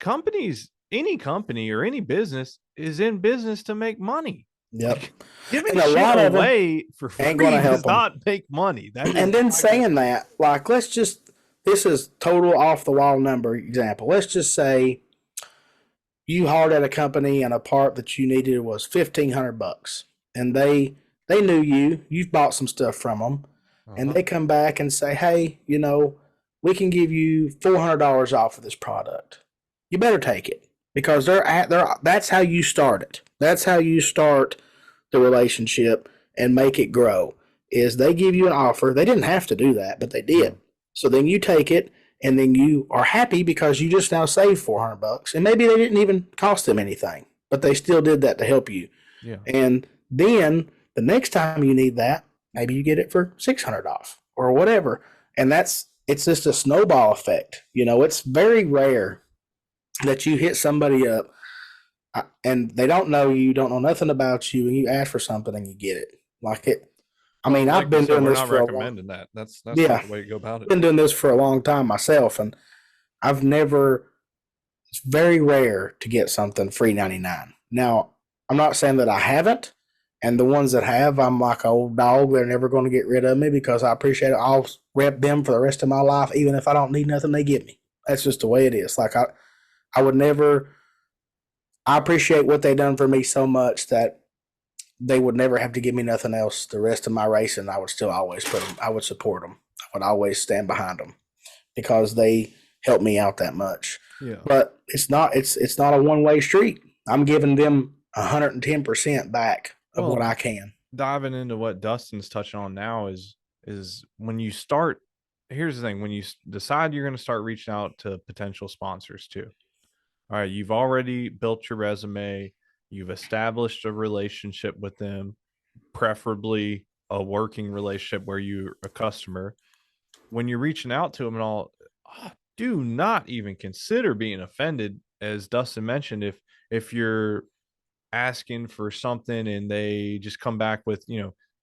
companies, any company or any business is in business to make money. Yep. Like, giving And a shit lot of them away for ain't going free to help does them. not make money. That is And then not gonna, saying that, like, this is total off the wall number example. Let's just say you hired at a company and a part that you needed was $1,500, and they knew you've bought some stuff from them, and uh-huh. they come back and say, hey, we can give you $400 off of this product. You better take it because that's how you start it. That's how you start the relationship and make it grow. Is they give you an offer. They didn't have to do that, but they Yeah. did. So then you take it, and then you are happy because you just now saved $400, and maybe they didn't even cost them anything, but they still did that to help you. Yeah. And then the next time you need that, maybe you get it for 600 off or whatever. And it's just a snowball effect. It's very rare that you hit somebody up and they don't know you, don't know nothing about you, and you ask for something and you get it. Like it. I Well, mean, like I've we been said, doing we're this not for a long. recommending that. That's not Yeah, the way to go about it. been doing this for a long time myself, and I've never. It's very rare to get something free 99. Now, I'm not saying that I haven't, and the ones that have, I'm like an old dog. They're never going to get rid of me because I appreciate it. I'll rep them for the rest of my life, even if I don't need nothing. They give me. That's just the way it is. Like I would never. I appreciate what they done for me so much that they would never have to give me nothing else the rest of my racing. I would still always put them. I would support them. I would always stand behind them because they help me out that much. Yeah. But it's not a one way street. I'm giving them 110% back of what Well, I can. diving into what Dustin's touching on now is when you start. Here's the thing: when you decide you're going to start reaching out to potential sponsors too. All right, you've already built your resume. You've established a relationship with them, preferably a working relationship where you're a customer. When you're reaching out to them and all, do not even consider being offended, as Dustin mentioned. If you're asking for something and they just come back with,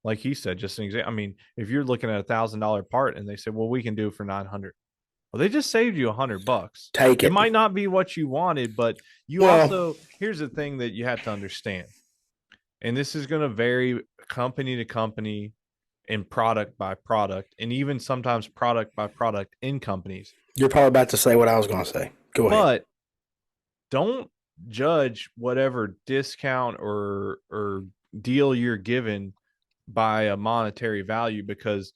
like he said, just an example. I mean, if you're looking at $1,000 part and they say, well, we can do it for 900. Well, they just saved you $100. Take It it. might not be what you wanted, but you Well, also, here's the thing that you have to understand. And this is going to vary company to company and product by product, and even sometimes product by product in companies. you're probably about to say what I was going to say. Go ahead. But don't judge whatever discount or deal you're given by a monetary value, because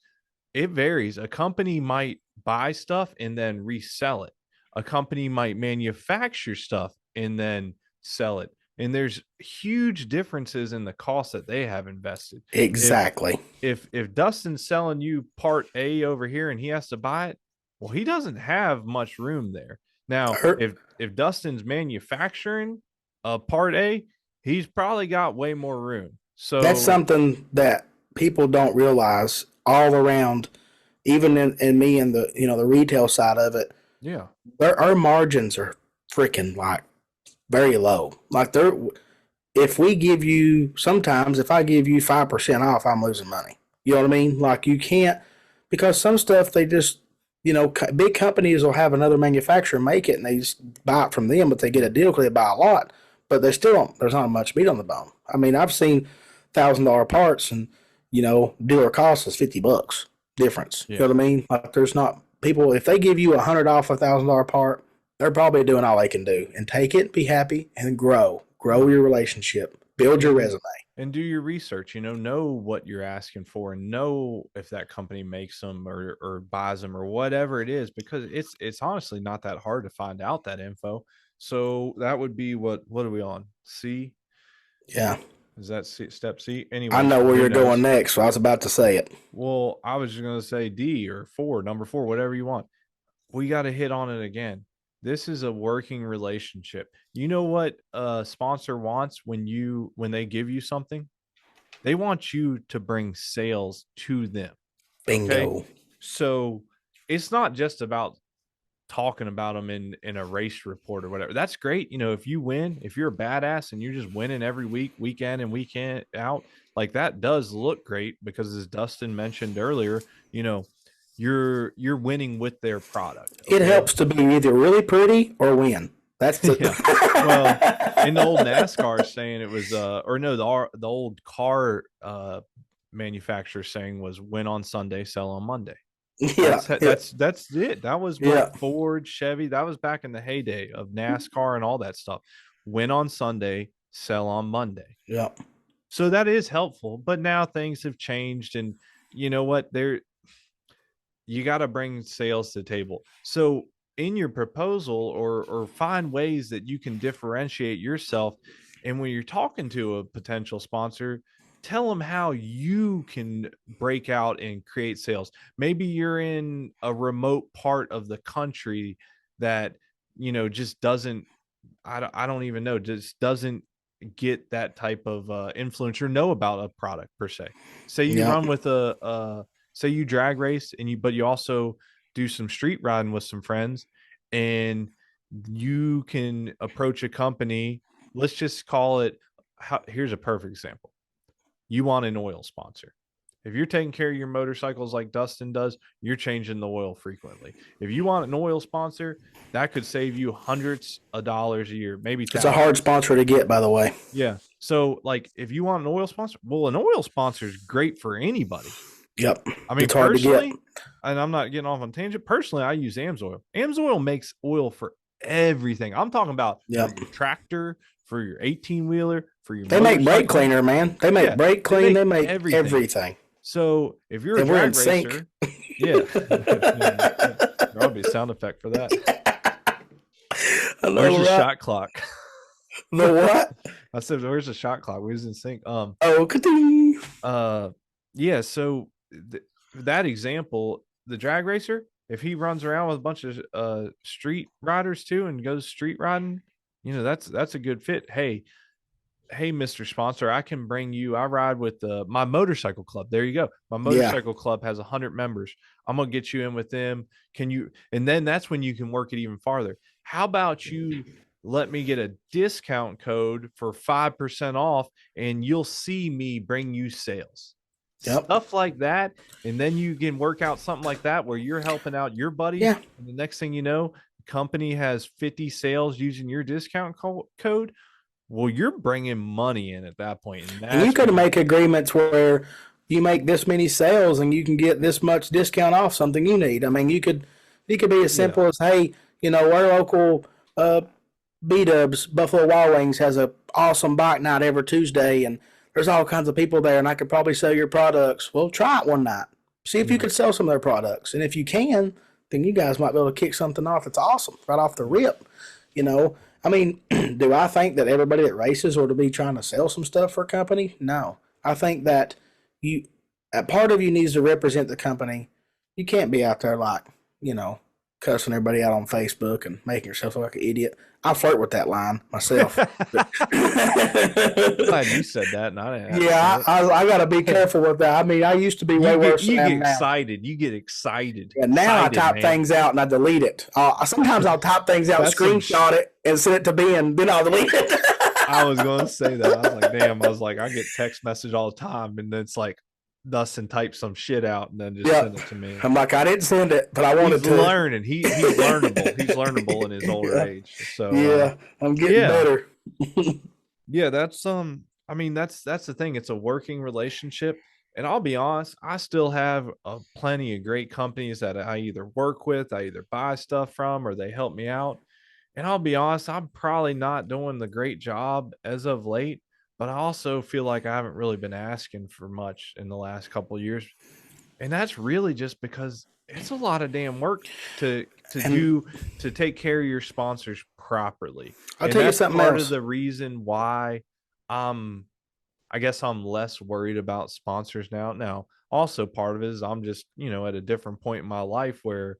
it varies. A company might buy stuff and then resell it. A company might manufacture stuff and then sell it. And there's huge differences in the cost that they have invested. If Exactly. if Dustin's selling you part A over here and he has to buy it, well, he doesn't have much room there. Now, Er, if Dustin's manufacturing part A, he's probably got way more room. That's So something that people don't realize all around, even in me and the retail side of it. yeah, Our margins are freaking like very low. Like they're if we give you sometimes if I give you 5% off, I'm losing money. You know what I mean? Like you can't because some stuff they just big companies will have another manufacturer make it and they just buy it from them, but they get a deal because they buy a lot. But they still don't, there's not much meat on the bone. I mean, I've seen $1,000 parts and dealer cost is $50 difference. You yeah. know what I mean? Like there's not people if they give you 100 off $1,000 part, they're probably doing all they can do and take it, be happy, and grow Yeah. your relationship, build your And resume. do your research, know what you're asking for and know if that company makes them or buys them or whatever it is, because it's honestly not that hard to find out that info. So that would be what are we on? C? Yeah, Is that C, step C? I Anyways, know where who you're going knows? next, so I was about to say it. Well, I was just gonna say D or four, number four, whatever you want. We got to hit on it again. This is a working relationship. You know what a sponsor wants when they give you something? They want you to bring sales to them. Okay? Bingo. So it's not just about talking about them in a race report or whatever. That's great. If you win, if you're a badass and you're just winning every week, weekend and weekend out, like that does look great because as Dustin mentioned earlier, you know, you're winning with their product. It Okay. helps to be either really pretty or win. That's the. Yeah. Well, in the old NASCAR saying it was or no, the old car manufacturer saying was win on Sunday, sell on Monday. Yeah, yeah, That's it. That was what yeah, Ford, Chevy, that was back in the heyday of NASCAR and all that stuff. Win on Sunday, sell on Monday. yeah. So that is helpful, but now things have changed and you know what? You got to bring sales to the table. So in your proposal or find ways that you can differentiate yourself. And when you're talking to a potential sponsor, tell them how you can break out and create sales. Maybe you're in a remote part of the country that, just doesn't, I don't even know, just doesn't get that type of influence or know about a product per se. Say you Yeah. run with say you drag race and but you also do some street riding with some friends and you can approach a company. Let's just call it, here's a perfect example. You want an oil sponsor. If you're taking care of your motorcycles like Dustin does, you're changing the oil frequently. If you want an oil sponsor, that could save you hundreds of dollars a year, maybe It's a hard thousands. sponsor to get, by the way. Yeah. So, like, if you want an oil sponsor, well, an oil sponsor is great for anybody. Yep. I mean, It's hard to get. personally, and I'm not getting off on tangent. Personally, I use AMSOIL. AMSOIL makes oil for everything. I'm talking about for Yep. your tractor, for your 18-wheeler, for your They make brake motorcycle. cleaner, man. They make Yeah, brake they clean. make They make everything. everything. So if you're a And we're in drag sync. racer, yeah, man, there'll be a sound effect for that. I Where's know, the right? shot clock? The what? I said, "Where's the shot clock?" We was in sync. Oh, ka-ding. Yeah. So that example, the drag racer, if he runs around with a bunch of street riders too and goes street riding, that's a good fit. Hey, Mr. Sponsor, I can bring you. I ride with my motorcycle club. There you go. My Yeah. motorcycle club has 100 members. I'm gonna get you in with them. Can you? And then that's when you can work it even farther. How about you let me get a discount code for 5% off, and you'll see me bring you sales. Yep. Stuff like that. And then you can work out something like that where you're helping out your buddy. Yeah. And the next thing you know, the company has 50 sales using your discount code. Well, you're bringing money in at that point. And you could make agreements where you make this many sales and you can get this much discount off something you need. I mean, you could be as simple as, hey, our local B-Dubs, Buffalo Wild Wings, has a awesome bike night every Tuesday, and there's all kinds of people there, and I could probably sell your products. Well, try it one night. See if you could sell some of their products. And if you can, then you guys might be able to kick something off that's awesome right off the rip. I mean, do I think that everybody that races ought to be trying to sell some stuff for a company? No. I think that a part of you needs to represent the company. You can't be out there like, cussing everybody out on Facebook and making yourself look like an idiot. I flirt with that line myself. Glad you said that. And I didn't. Yeah, I got to be careful with that. I mean, I used to be way worse. You get excited. You get excited. Yeah, now I type things out and I delete it. Sometimes I'll type things out, screenshot it, and send it to B, and then I'll delete it. I was going to say that. I was like, damn. I was like, I get text message all the time, and it's like, Dustin types some shit out and then just send it to me. I'm like, I didn't send it, but I wanted to. He's learning. He's learnable. He's learnable in his older age. So I'm getting better. Yeah, that's I mean, that's the thing. It's a working relationship. And I'll be honest, I still have plenty of great companies that I either work with, I either buy stuff from, or they help me out. And I'll be honest, I'm probably not doing the great job as of late. But I also feel like I haven't really been asking for much in the last couple of years. And that's really just because it's a lot of damn work to take care of your sponsors properly. I'll tell you something part else. of the reason why I guess I'm less worried about sponsors now. Now, also part of it is I'm just, at a different point in my life where,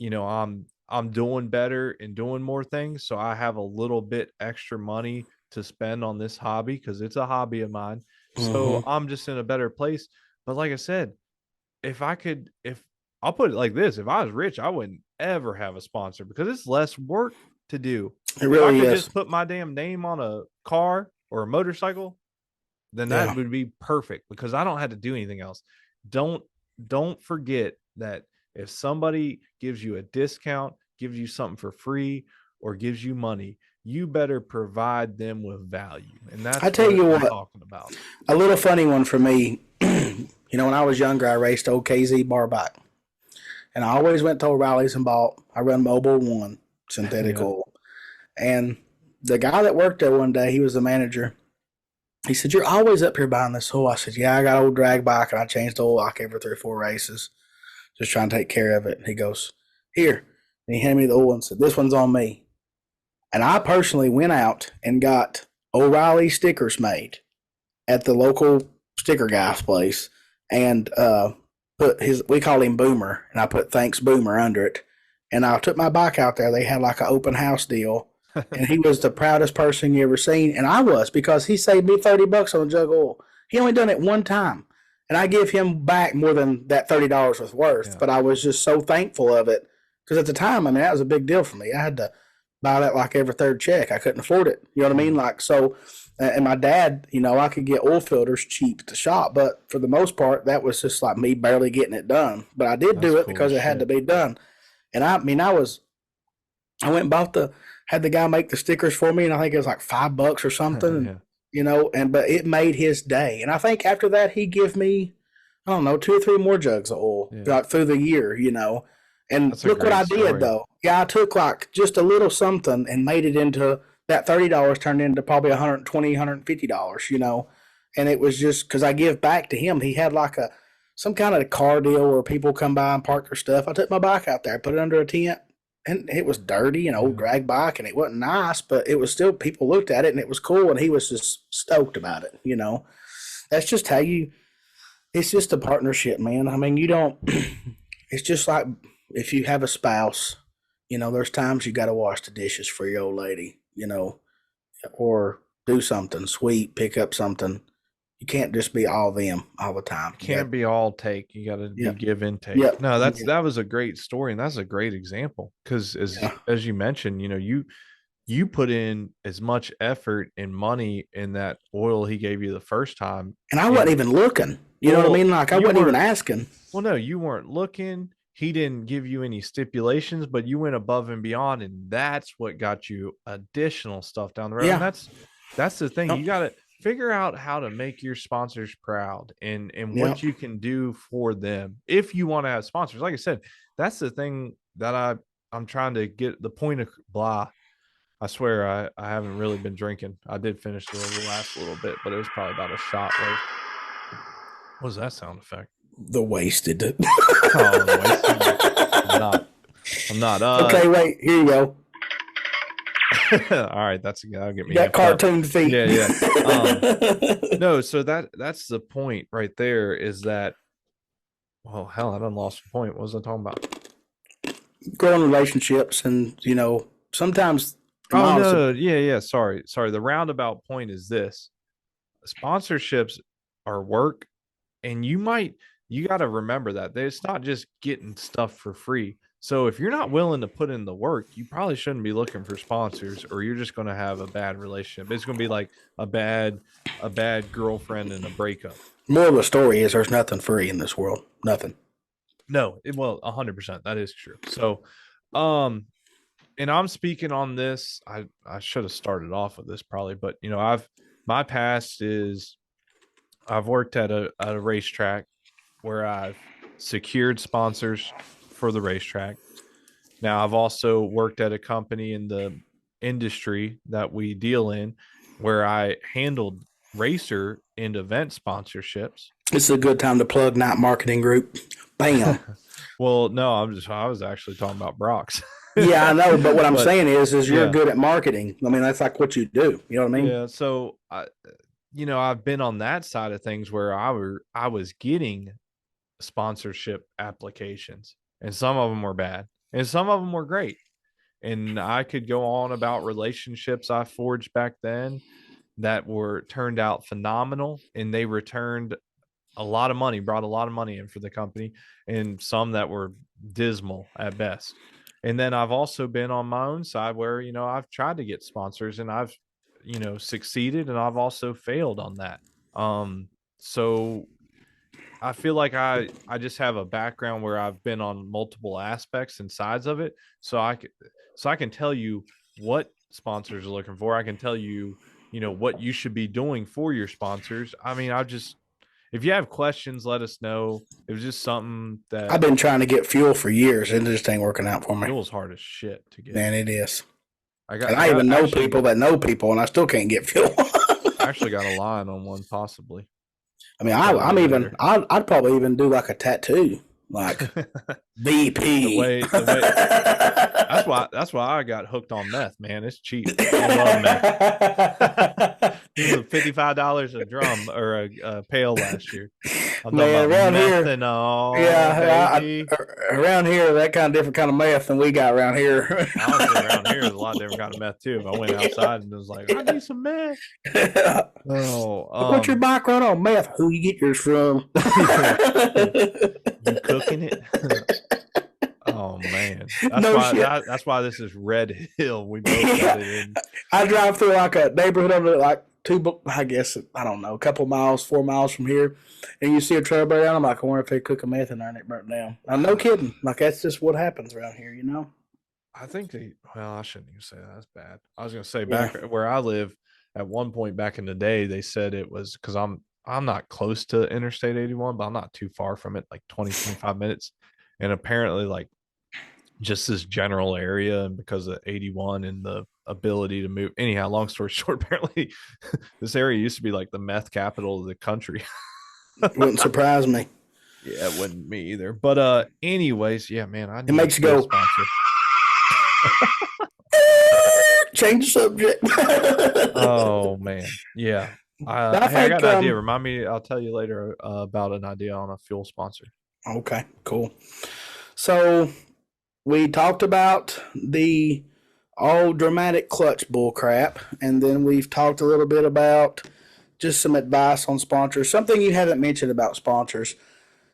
I'm doing better and doing more things. So I have a little bit extra money to spend on this hobby because it's a hobby of mine. So I'm just in a better place. But like I said, if I'll put it like this, if I was rich, I wouldn't ever have a sponsor because it's less work to do. It really if I could is. just put my damn name on a car or a motorcycle, then that would be perfect because I don't have to do anything else. Don't forget that if somebody gives you a discount, gives you something for free, or gives you money, you better provide them with value. And that's I tell you what, I'm talking about. A little funny one for me. When I was younger, I raced old KZ bar bike. And I always went to O'Reilly's and I run Mobile One synthetic oil. And the guy that worked there one day, he was the manager. He said, "You're always up here buying this oil." I said, "Yeah, I got an old drag bike and I changed the oil like every 3 or 4 races. Just trying to take care of it." And he goes, "Here." And he handed me the oil and said, "This one's on me." And I personally went out and got O'Reilly stickers made at the local sticker guy's place and we call him Boomer, and I put "Thanks Boomer" under it. And I took my bike out there. They had like an open house deal. And he was the proudest person you ever seen. And I was, because he saved me $30 on a jug of oil. He only done it one time. And I give him back more than that $30 was worth. Yeah. But I was just so thankful of it. Because at the time, I mean, that was a big deal for me. I had to buy that like every 3rd check. I couldn't afford it. You know what I mean? Like, so, and my dad, I could get oil filters cheap at the shop. But for the most part, that was just like me barely getting it done. But I did do it because it had to be done. And I went and had the guy make the stickers for me. And I think it was like $5 or something. And, but it made his day. And I think after that, he gave me, I don't know, 2 or 3 more jugs of oil like through the year, And look what I did, though. Yeah, I took like just a little something and made it into that $30 turned into probably $120, $150, you know. And it was just because I give back to him. He had like a some kind of car deal where people come by and park their stuff. I took my bike out there, put it under a tent, and it was dirty, an old Yeah. drag bike, and it wasn't nice, but it was still people looked at it and it was cool, and he was just stoked about it, you know. That's just how you. It's just a partnership, man. I mean, you don't. It's just like if you have a spouse, you know, there's times you got to wash the dishes for your old lady, you know, or do something sweet, pick up something. You can't just be all them all the time. You got, Can't be all take. You got to be yep, give and take. yep, No, yeah, that was a great story, and that's a great example because yeah. as you mentioned, you know, you put in as much effort and money in that oil he gave you the first time, And I wasn't and even looking. You know what I well, mean? Like I you wasn't even weren't. asking. Well, no, you weren't looking. He didn't give you any stipulations, but you went above and beyond, and that's what got you additional stuff down the road. And Yeah. that's the thing. Yep. You got to figure out how to make your sponsors proud and Yep. what you can do for them if you want to have sponsors. Like I said, that's the thing that I'm trying to get the point of blah. I swear I haven't really been drinking. I did finish the last little bit, but it was probably about a shot worth. What was that sound effect? The wasted. Oh, the wasted. I'm not. I'm not. Okay, wait. Here you go. All right, that'll get You me got amped up. cartoon feet. Yeah, yeah. No, so that's the point right there is that well, hell, I done lost the point. What was I talking about? Growing relationships, and you know, sometimes, in Oh my honest, no, yeah, yeah. Sorry. The roundabout point is this: sponsorships are work, and you got to remember that it's not just getting stuff for free. So if you're not willing to put in the work, you probably shouldn't be looking for sponsors, or you're just going to have a bad relationship. It's going to be like a bad girlfriend and a breakup. more of the story is there's nothing free in this world. Nothing. No, well, 100%. That is true. So, um, and I'm speaking on this. I should have started off with this probably, but you know, my past is I've worked at a racetrack where I've secured sponsors for the racetrack. Now, I've also worked at a company in the industry that we deal in where I handled racer and event sponsorships. This is a good time to plug Night Marketing Group. Bam. Well, no, I was actually talking about Brock's. Yeah, I know, but what I'm But saying is you're yeah, good at marketing. I mean, that's like what you do. You know what I mean? yeah. So you know, I've been on that side of things where I was getting sponsorship applications, and some of them were bad, and some of them were great. And I could go on about relationships I forged back then that were turned out phenomenal, and they returned a lot of money, brought a lot of money in for the company, and some that were dismal at best. And then I've also been on my own side where, you know, I've tried to get sponsors and I've, you know, succeeded and I've also failed on that. So I feel like I just have a background where I've been on multiple aspects and sides of it. So I can tell you what sponsors are looking for. I can tell you, you know, what you should be doing for your sponsors. I mean, I just if you have questions, let us know. It was just something I've that been trying to get fuel for years, and it just ain't working out for me. fuel's hard as shit to get. Man, it is. And I I got even know actually people that know people, and I still can't get fuel. I actually got a line on one possibly. I mean, I'll tell you I'm even. later. I'd probably even do like a tattoo, like BP. The way that's why I got hooked on meth, man. It's cheap. I love meth. It was $55 a drum or a pail last year. I'm talking Man, about around here, methanol, yeah, baby. around here, that kind of different kind of meth than we got around here. Honestly, around here is a lot different kind of meth too. If I went outside and was like, I need some meth. Oh, What's your bike run on meth? Who you get yours from? you cooking it? Oh man, No shit. that's why this is Red Hill. We both got it in. I drive through like a neighborhood over like I guess, I don't know, a couple miles, 4 miles from here, and you see a trailer burn down. I'm like, I wonder if they cook a meth in there and it burnt down. I'm no kidding. Like, that's just what happens around here, you know? I think well, I shouldn't even say that. That's bad. I was gonna say Yeah. back where I live, at one point back in the day, they said it was because I'm not close to Interstate 81, but I'm not too far from it, like 20-25 minutes. And apparently, like just this general area, and because of 81 and the ability to move. Anyhow, long story short, apparently this area used to be like the meth capital of the country. Wouldn't surprise me. Yeah, it wouldn't me either. But anyways, yeah, man, I It need a makes you fuel go, sponsor. change the subject. Oh man. Yeah. I Hey, I got think, an idea. Remind me, I'll tell you later about an idea on a fuel sponsor. okay, cool. So we talked about the all dramatic clutch bull crap, and then we've talked a little bit about just some advice on sponsors, something you haven't mentioned about sponsors.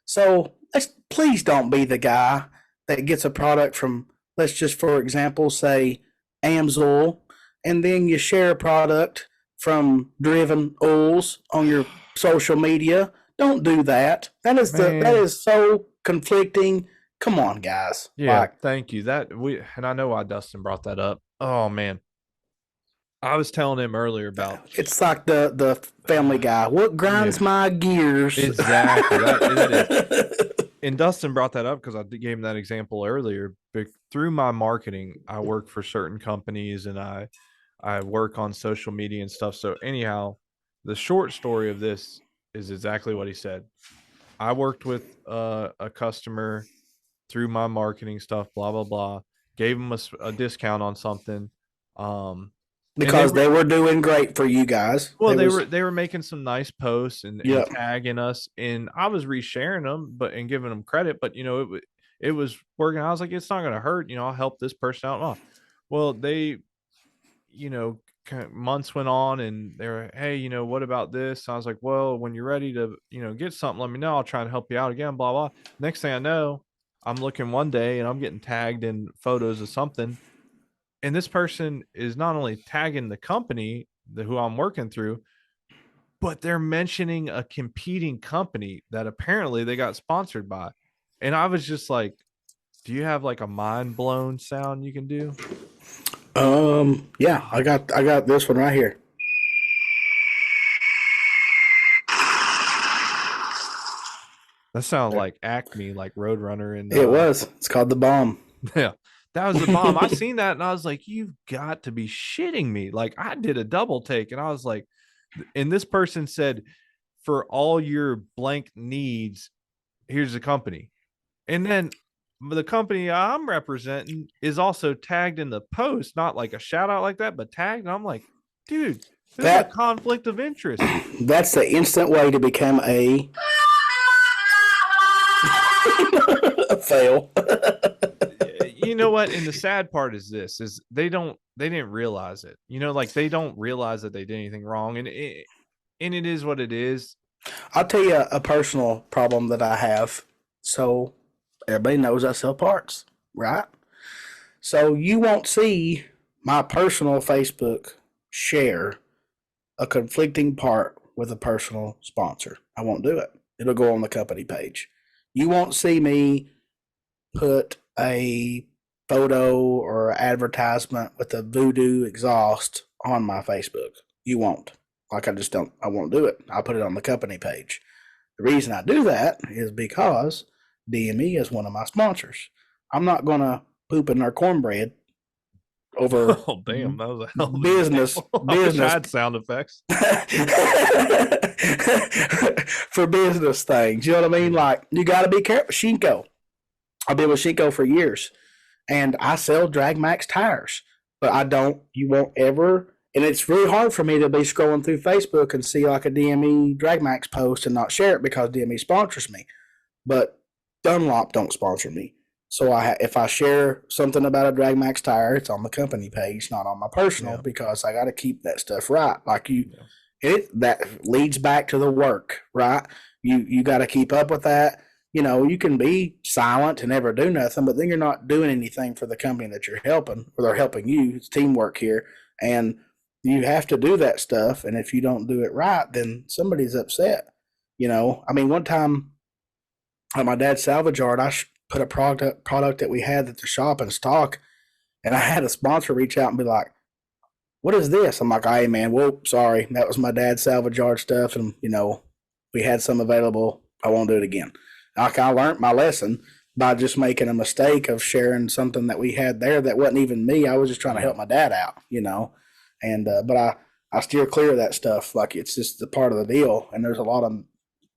So let's please don't be the guy that gets a product from, let's just for example say Amsoil, and then you share a product from Driven Oils on your social media. Don't do that. That Man, is so conflicting. Come on, guys. yeah, Like, thank you. That we and I know why Dustin brought that up. Oh man. I was telling him earlier about it's like the Family Guy. What grinds yeah, my gears? exactly. That is. And Dustin brought that up because I gave him that example earlier. But through my marketing, I work for certain companies and I work on social media and stuff. So anyhow, the short story of this is exactly what he said. I worked with a customer through my marketing stuff, blah blah blah. Gave him a discount on something, um, and they Because were they were doing great for you guys. well, It was, they were making some nice posts and yep. tagging us, and I was resharing them, but and giving them credit. But it was working. I was like, it's not going to hurt. I'll help this person out. Well, they months went on, and they're, hey, what about this? I was like, well, when you're ready to get something, let me know. I'll try and help you out again. Blah blah. Next thing I know, I'm looking one day and I'm getting tagged in photos of something, and this person is not only tagging the company who I'm working through, but they're mentioning a competing company that apparently they got sponsored by. And I was just like, do you have like a mind blown sound you can do? Yeah, I got this one right here. That sounded like Acme, like Roadrunner. And It was. It's called the bomb. yeah, that was the bomb. I seen that and I was like, you've got to be shitting me. Like, I did a double take and I was like, and this person said, for all your blank needs, here's the company. And then the company I'm representing is also tagged in the post, not like a shout out like that, but tagged. And I'm like, dude, this is a That conflict of interest. that's the instant way to become a fail. You know what? And the sad part is this is they didn't realize it. Like they don't realize that they did anything wrong. And it is what it is. I'll tell you a personal problem that I have. So everybody knows I sell parts, right? So you won't see my personal Facebook share a conflicting part with a personal sponsor. I won't do it. It'll go on the company page. You won't see me put a photo or advertisement with a voodoo exhaust on my Facebook. You won't. Like, I just don't, I won't do it. I'll put it on the company page. The reason I do that is because DME is one of my sponsors. I'm not going to poop in their cornbread over Oh damn, that was a hell of an business example. I wish I business had sound effects. for business things. You know what I mean? Yeah. Like, you got to be careful. Shinko. I've been with Shinko for years, and I sell Drag Max tires, but I don't. You won't ever. And it's really hard for me to be scrolling through Facebook and see like a DME Drag Max post and not share it because DME sponsors me. But Dunlop don't sponsor me. So if I share something about a Drag Max tire, it's on the company page, not on my personal, Yeah. because I got to keep that stuff right. Like Yeah. that leads back to the work, right? You got to keep up with that. You can be silent and never do nothing, but then you're not doing anything for the company that you're helping, or they're helping you. It's teamwork here, and you have to do that stuff. And if you don't do it right, then somebody's upset. I mean, one time at my dad's salvage yard, I put a product that we had at the shop in stock, and I had a sponsor reach out and be like, "What is this?" I'm like, "Hey man, whoop, sorry, that was my dad's salvage yard stuff, and we had some available. I won't do it again." Like, I learned my lesson. by just making a mistake of sharing something that we had there that wasn't even me. I was just trying to Yeah. help my dad out, you know. And but I steer clear of that stuff. Like it's just a part of the deal. And there's a lot of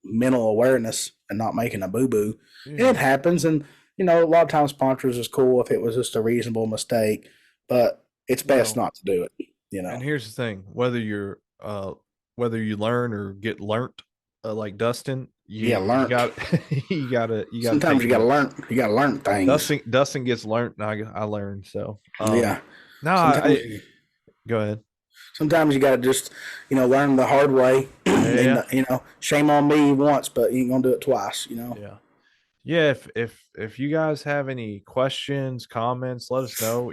mental awareness and not making a boo boo. And Yeah. it happens. And you know, a lot of times sponsors is cool if it was just a reasonable mistake, but it's best Well, not to do it. You know. and here's the thing: whether you learn or get learnt, like Dustin, Yeah, you learned. got you gotta Sometimes take you got to notes. learn. You got to learn things. Dustin gets learnt, and I learned. So Yeah. no, Sometimes go ahead. sometimes you got to just, learn the hard way. And Yeah, shame on me once, but you ain't gonna do it twice. yeah. Yeah, if you guys have any questions, comments, let us know.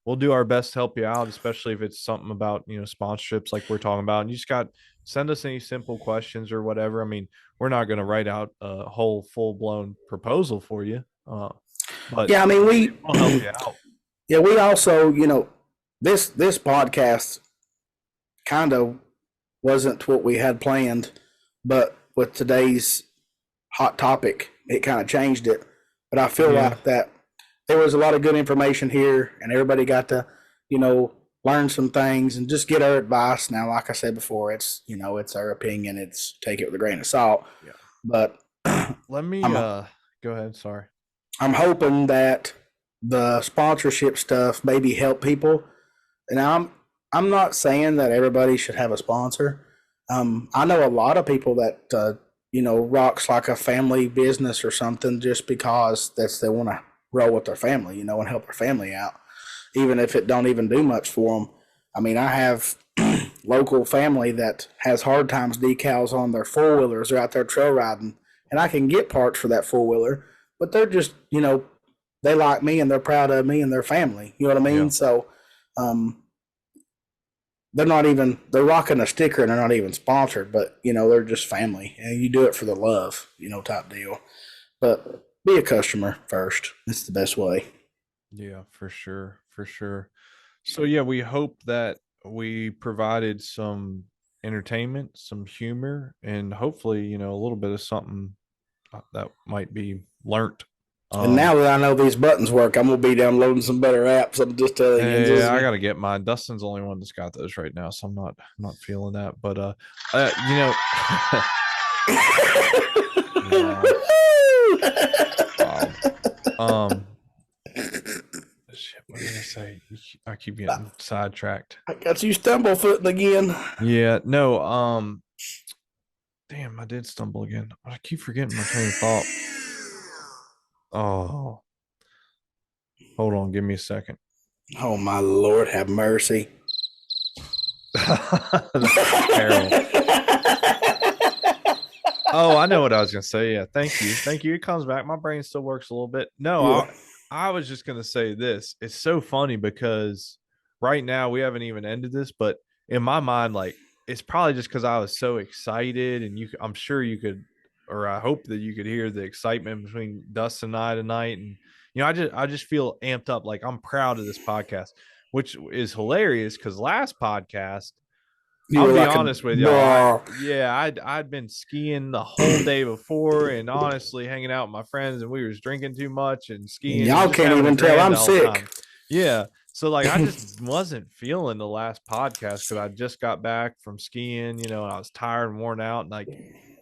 We'll do our best to help you out, especially if it's something about, sponsorships like we're talking about. And you just got send us any simple questions or whatever. I mean, we're not going to write out a whole full-blown proposal for you. But Yeah, I mean we'll help you out. yeah, we also, this podcast kind of wasn't what we had planned, but with today's hot topic, it kind of changed it. But I feel Yeah. like that there was a lot of good information here, and everybody got to, you know, learn some things and just get our advice. Now, like I said before, it's our opinion. It's take it with a grain of salt. Yeah. But Let me I'm go ahead, sorry. I'm hoping that the sponsorship stuff maybe help people. And I'm not saying that everybody should have a sponsor. I know a lot of people that rocks like a family business or something just because they want to roll with their family, and help their family out, even if it don't even do much for them. I mean, I have local family that has hard times decals on their four wheelers. They're out there trail riding, and I can get parts for that four wheeler, but they're just they like me and they're proud of me and their family. You know what I Yeah. mean? So um, they're rocking a sticker and they're not even sponsored, but they're just family and you do it for the love, type deal. But be a customer first. It's the best way. Yeah, for sure. For sure. So yeah, we hope that we provided some entertainment, some humor, and hopefully, a little bit of something that might be learnt. And Um, now that I know these buttons work, I'm gonna be downloading some better apps. I'm just telling you. yeah, Just, I gotta get mine. Dustin's the only one that's got those right now, so I'm not feeling that. But wow, wow. Um, shit, what did I say? I keep getting sidetracked. I got you stumblefooting again. Yeah, no, damn, I did stumble again. I keep forgetting my train of thought. Oh, hold on, give me a second. Oh my Lord, have mercy. That's terrible. Oh, I know what I was gonna say. Yeah, thank you, thank you. It comes back. My brain still works a little bit. No, Yeah. I was just gonna say this. It's so funny because right now we haven't even ended this, but in my mind, like it's probably just because I was so excited, and I'm sure you could, or I hope that you could hear the excitement between Dustin and I tonight, and I just feel amped up. Like I'm proud of this podcast, which is hilarious because last podcast You I'll were be like a honest with y'all. blah. I'd been skiing the whole day before and honestly hanging out with my friends and we was drinking too much and skiing and Y'all just can't having a even tell grand I'm old sick. time. Yeah. So like I just wasn't feeling the last podcast because I just got back from skiing, and I was tired and worn out. And like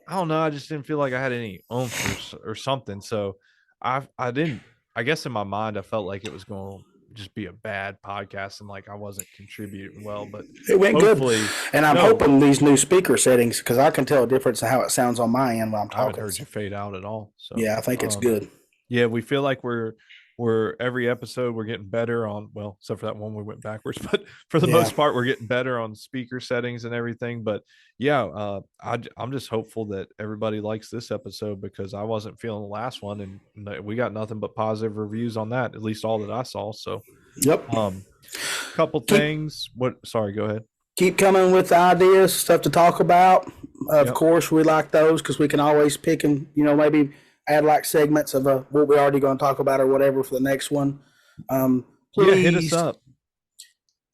I don't know, I just didn't feel like I had any oomph or something. So I didn't. I guess in my mind I felt like it was going to just be a bad podcast and like I wasn't contributing well. But It went good. hopefully, And I'm no, hoping these new speaker settings, because I can tell a difference in how it sounds on my end when I'm I haven't talking. heard So, you fade out at all. So, yeah, I think it's good. yeah, we feel like we're every episode we're getting better on. Well, except for that one we went backwards, but for the Yeah. most part, we're getting better on speaker settings and everything. But yeah, I'm just hopeful that everybody likes this episode because I wasn't feeling the last one, and we got nothing but positive reviews on that. At least all that I saw. So, Yep. couple Keep things. What? Sorry, go ahead. keep coming with ideas, stuff to talk about. Of Yep. course, we like those because we can always pick and maybe add like segments of what we're already going to talk about or whatever for the next one. Yeah, hit us Please up.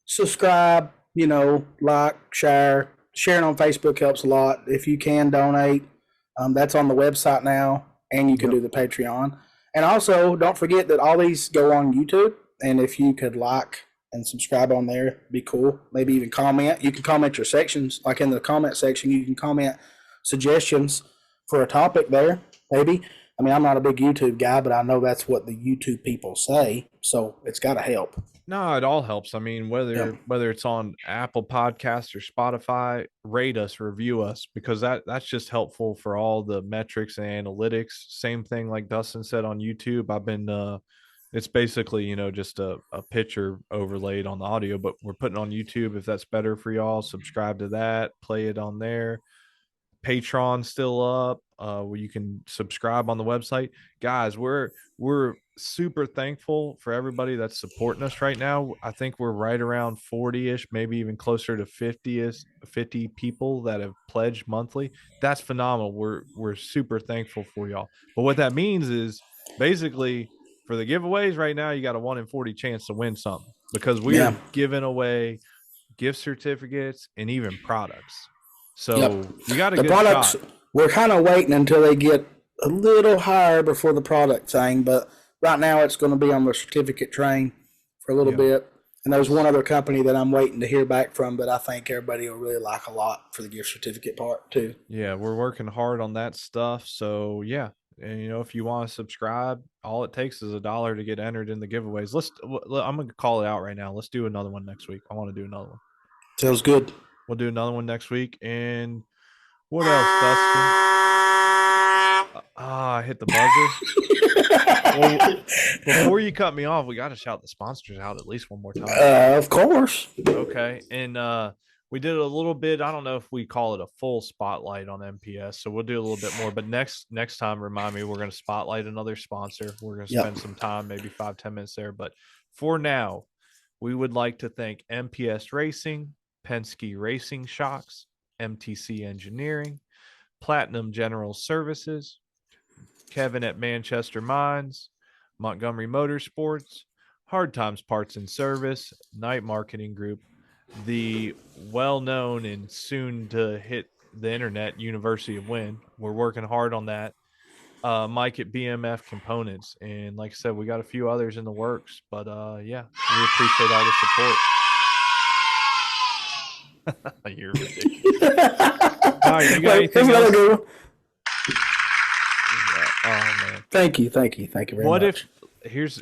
subscribe. Like, share. Sharing on Facebook helps a lot. If you can donate, that's on the website now, and you can Yep. do the Patreon. And also, don't forget that all these go on YouTube. And if you could like and subscribe on there, be cool. Maybe even comment. You can comment your sections, like in the comment section. You can comment suggestions for a topic there. Maybe. I mean, I'm not a big YouTube guy, but I know that's what the YouTube people say, so it's got to help. No, it all helps. I mean, Yep. whether it's on Apple Podcasts or Spotify, rate us, review us, because that's just helpful for all the metrics and analytics. Same thing like Dustin said on YouTube. I've been it's basically, just a picture overlaid on the audio, but we're putting on YouTube. If that's better for y'all, subscribe to that, play it on there. Patreon still up, where you can subscribe on the website. Guys, we're super thankful for everybody that's supporting us right now. I think we're right around 40ish, maybe even closer to 50ish, 50 people that have pledged monthly. That's phenomenal. We're super thankful for y'all. But what that means is basically for the giveaways right now, you got a 1 in 40 chance to win something, because we Yeah. are giving away gift certificates and even products. Yep. So you got a The good products, shot. we're kind of waiting until they get a little higher before the product thing, but right now it's going to be on the certificate train for a little Yeah. bit. And there's one other company that I'm waiting to hear back from that I think everybody will really like a lot for the gift certificate part too. Yeah, we're working hard on that stuff. So yeah. And if you want to subscribe, all it takes is $1 to get entered in the giveaways. I'm gonna call it out right now. Let's do another one next week. I want to do another one. Sounds good. We'll do another one next week. And what else, Dustin? I hit the buzzer. Well, before you cut me off, we got to shout the sponsors out at least one more time. Of course. Okay. And we did a little bit. I don't know if we call it a full spotlight on MPS, so we'll do a little bit more. But next time, remind me, we're going to spotlight another sponsor. We're going to Yep. spend some time, maybe 5-10 minutes there. But for now, we would like to thank MPS Racing, Penske Racing Shocks, MTC Engineering, Platinum General Services, Kevin at Manchester Mines, Montgomery Motorsports, Hard Times Parts and Service, Night Marketing Group, the well-known and soon to hit the internet University of Wynn. We're working hard on that. Mike at BMF Components, and like I said, we got a few others in the works. But yeah, we appreciate all the support. You're ridiculous. All right, you got anything else? Oh man. Thank you very What much. if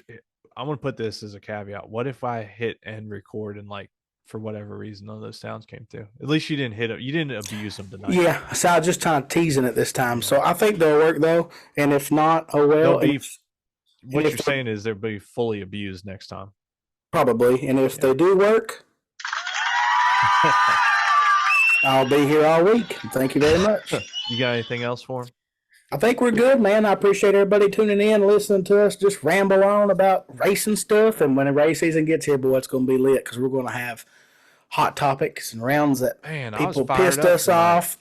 I'm gonna put this as a caveat. What if I hit end record and like for whatever reason none of those sounds came through? At least you didn't hit it. You didn't abuse them tonight. Yeah, so I was just kind of teasing it this time. Yeah. So I think they'll work though, and if not, oh well. They'll be. If, What if you're saying is they'll be fully abused next time. probably, and if they do work, I'll be here all week. Thank you very much. You got anything else for them? I think we're good, man. I appreciate everybody tuning in, listening to us just ramble on about racing stuff. And when the race season gets here, boy, it's going to be lit because we're going to have hot topics and rounds that people pissed us off.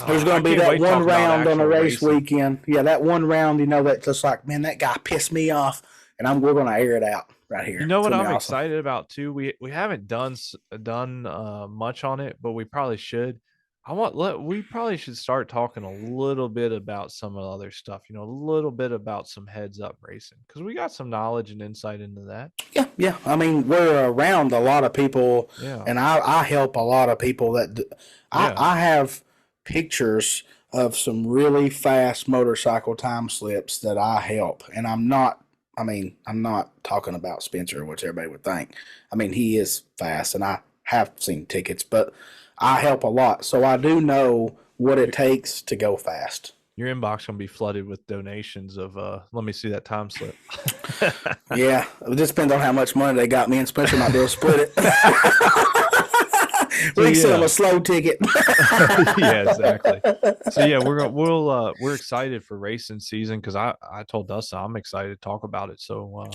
There's going to be that one round on a race weekend. Yeah, that one round, that's just like, man, that guy pissed me off, and we're going to air it out right here. You know what I'm excited about too? We haven't done much on it, but we probably should. We probably should start talking a little bit about some of the other stuff, a little bit about some heads up racing, because we got some knowledge and insight into that. Yeah. I mean, we're around a lot of people, and I help a lot of people I have pictures of some really fast motorcycle time slips that I help, and I'm not talking about Spencer, which everybody would think. I mean, he is fast, and I have seen tickets, but I help a lot, so I do know what it takes to go fast. Your inbox gonna be flooded with donations of let me see that time slip. Yeah, it just depends on how much money they got. Me and Spencer might be able to split it. We can sell them a slow ticket. Yeah, exactly. So yeah, we're excited for racing season, because I told Dustin I'm excited to talk about it. So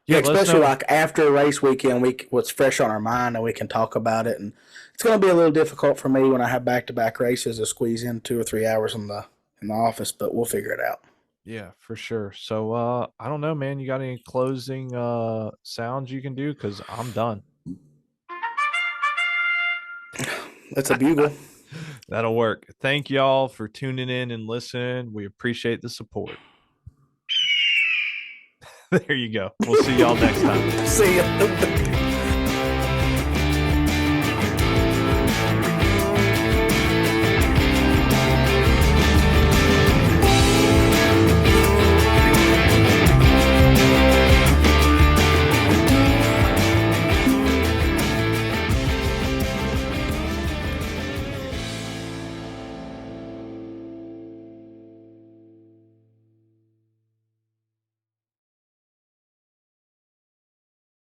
yeah, especially like after a race weekend, what's fresh on our mind, and we can talk about it. And it's going to be a little difficult for me when I have back-to-back races to squeeze in 2 or 3 hours in the office, but we'll figure it out. Yeah, for sure. So I don't know, man. You got any closing sounds you can do? Because I'm done. That's a bugle. That'll work. Thank y'all for tuning in and listening. We appreciate the support. There you go. We'll see y'all next time. See ya.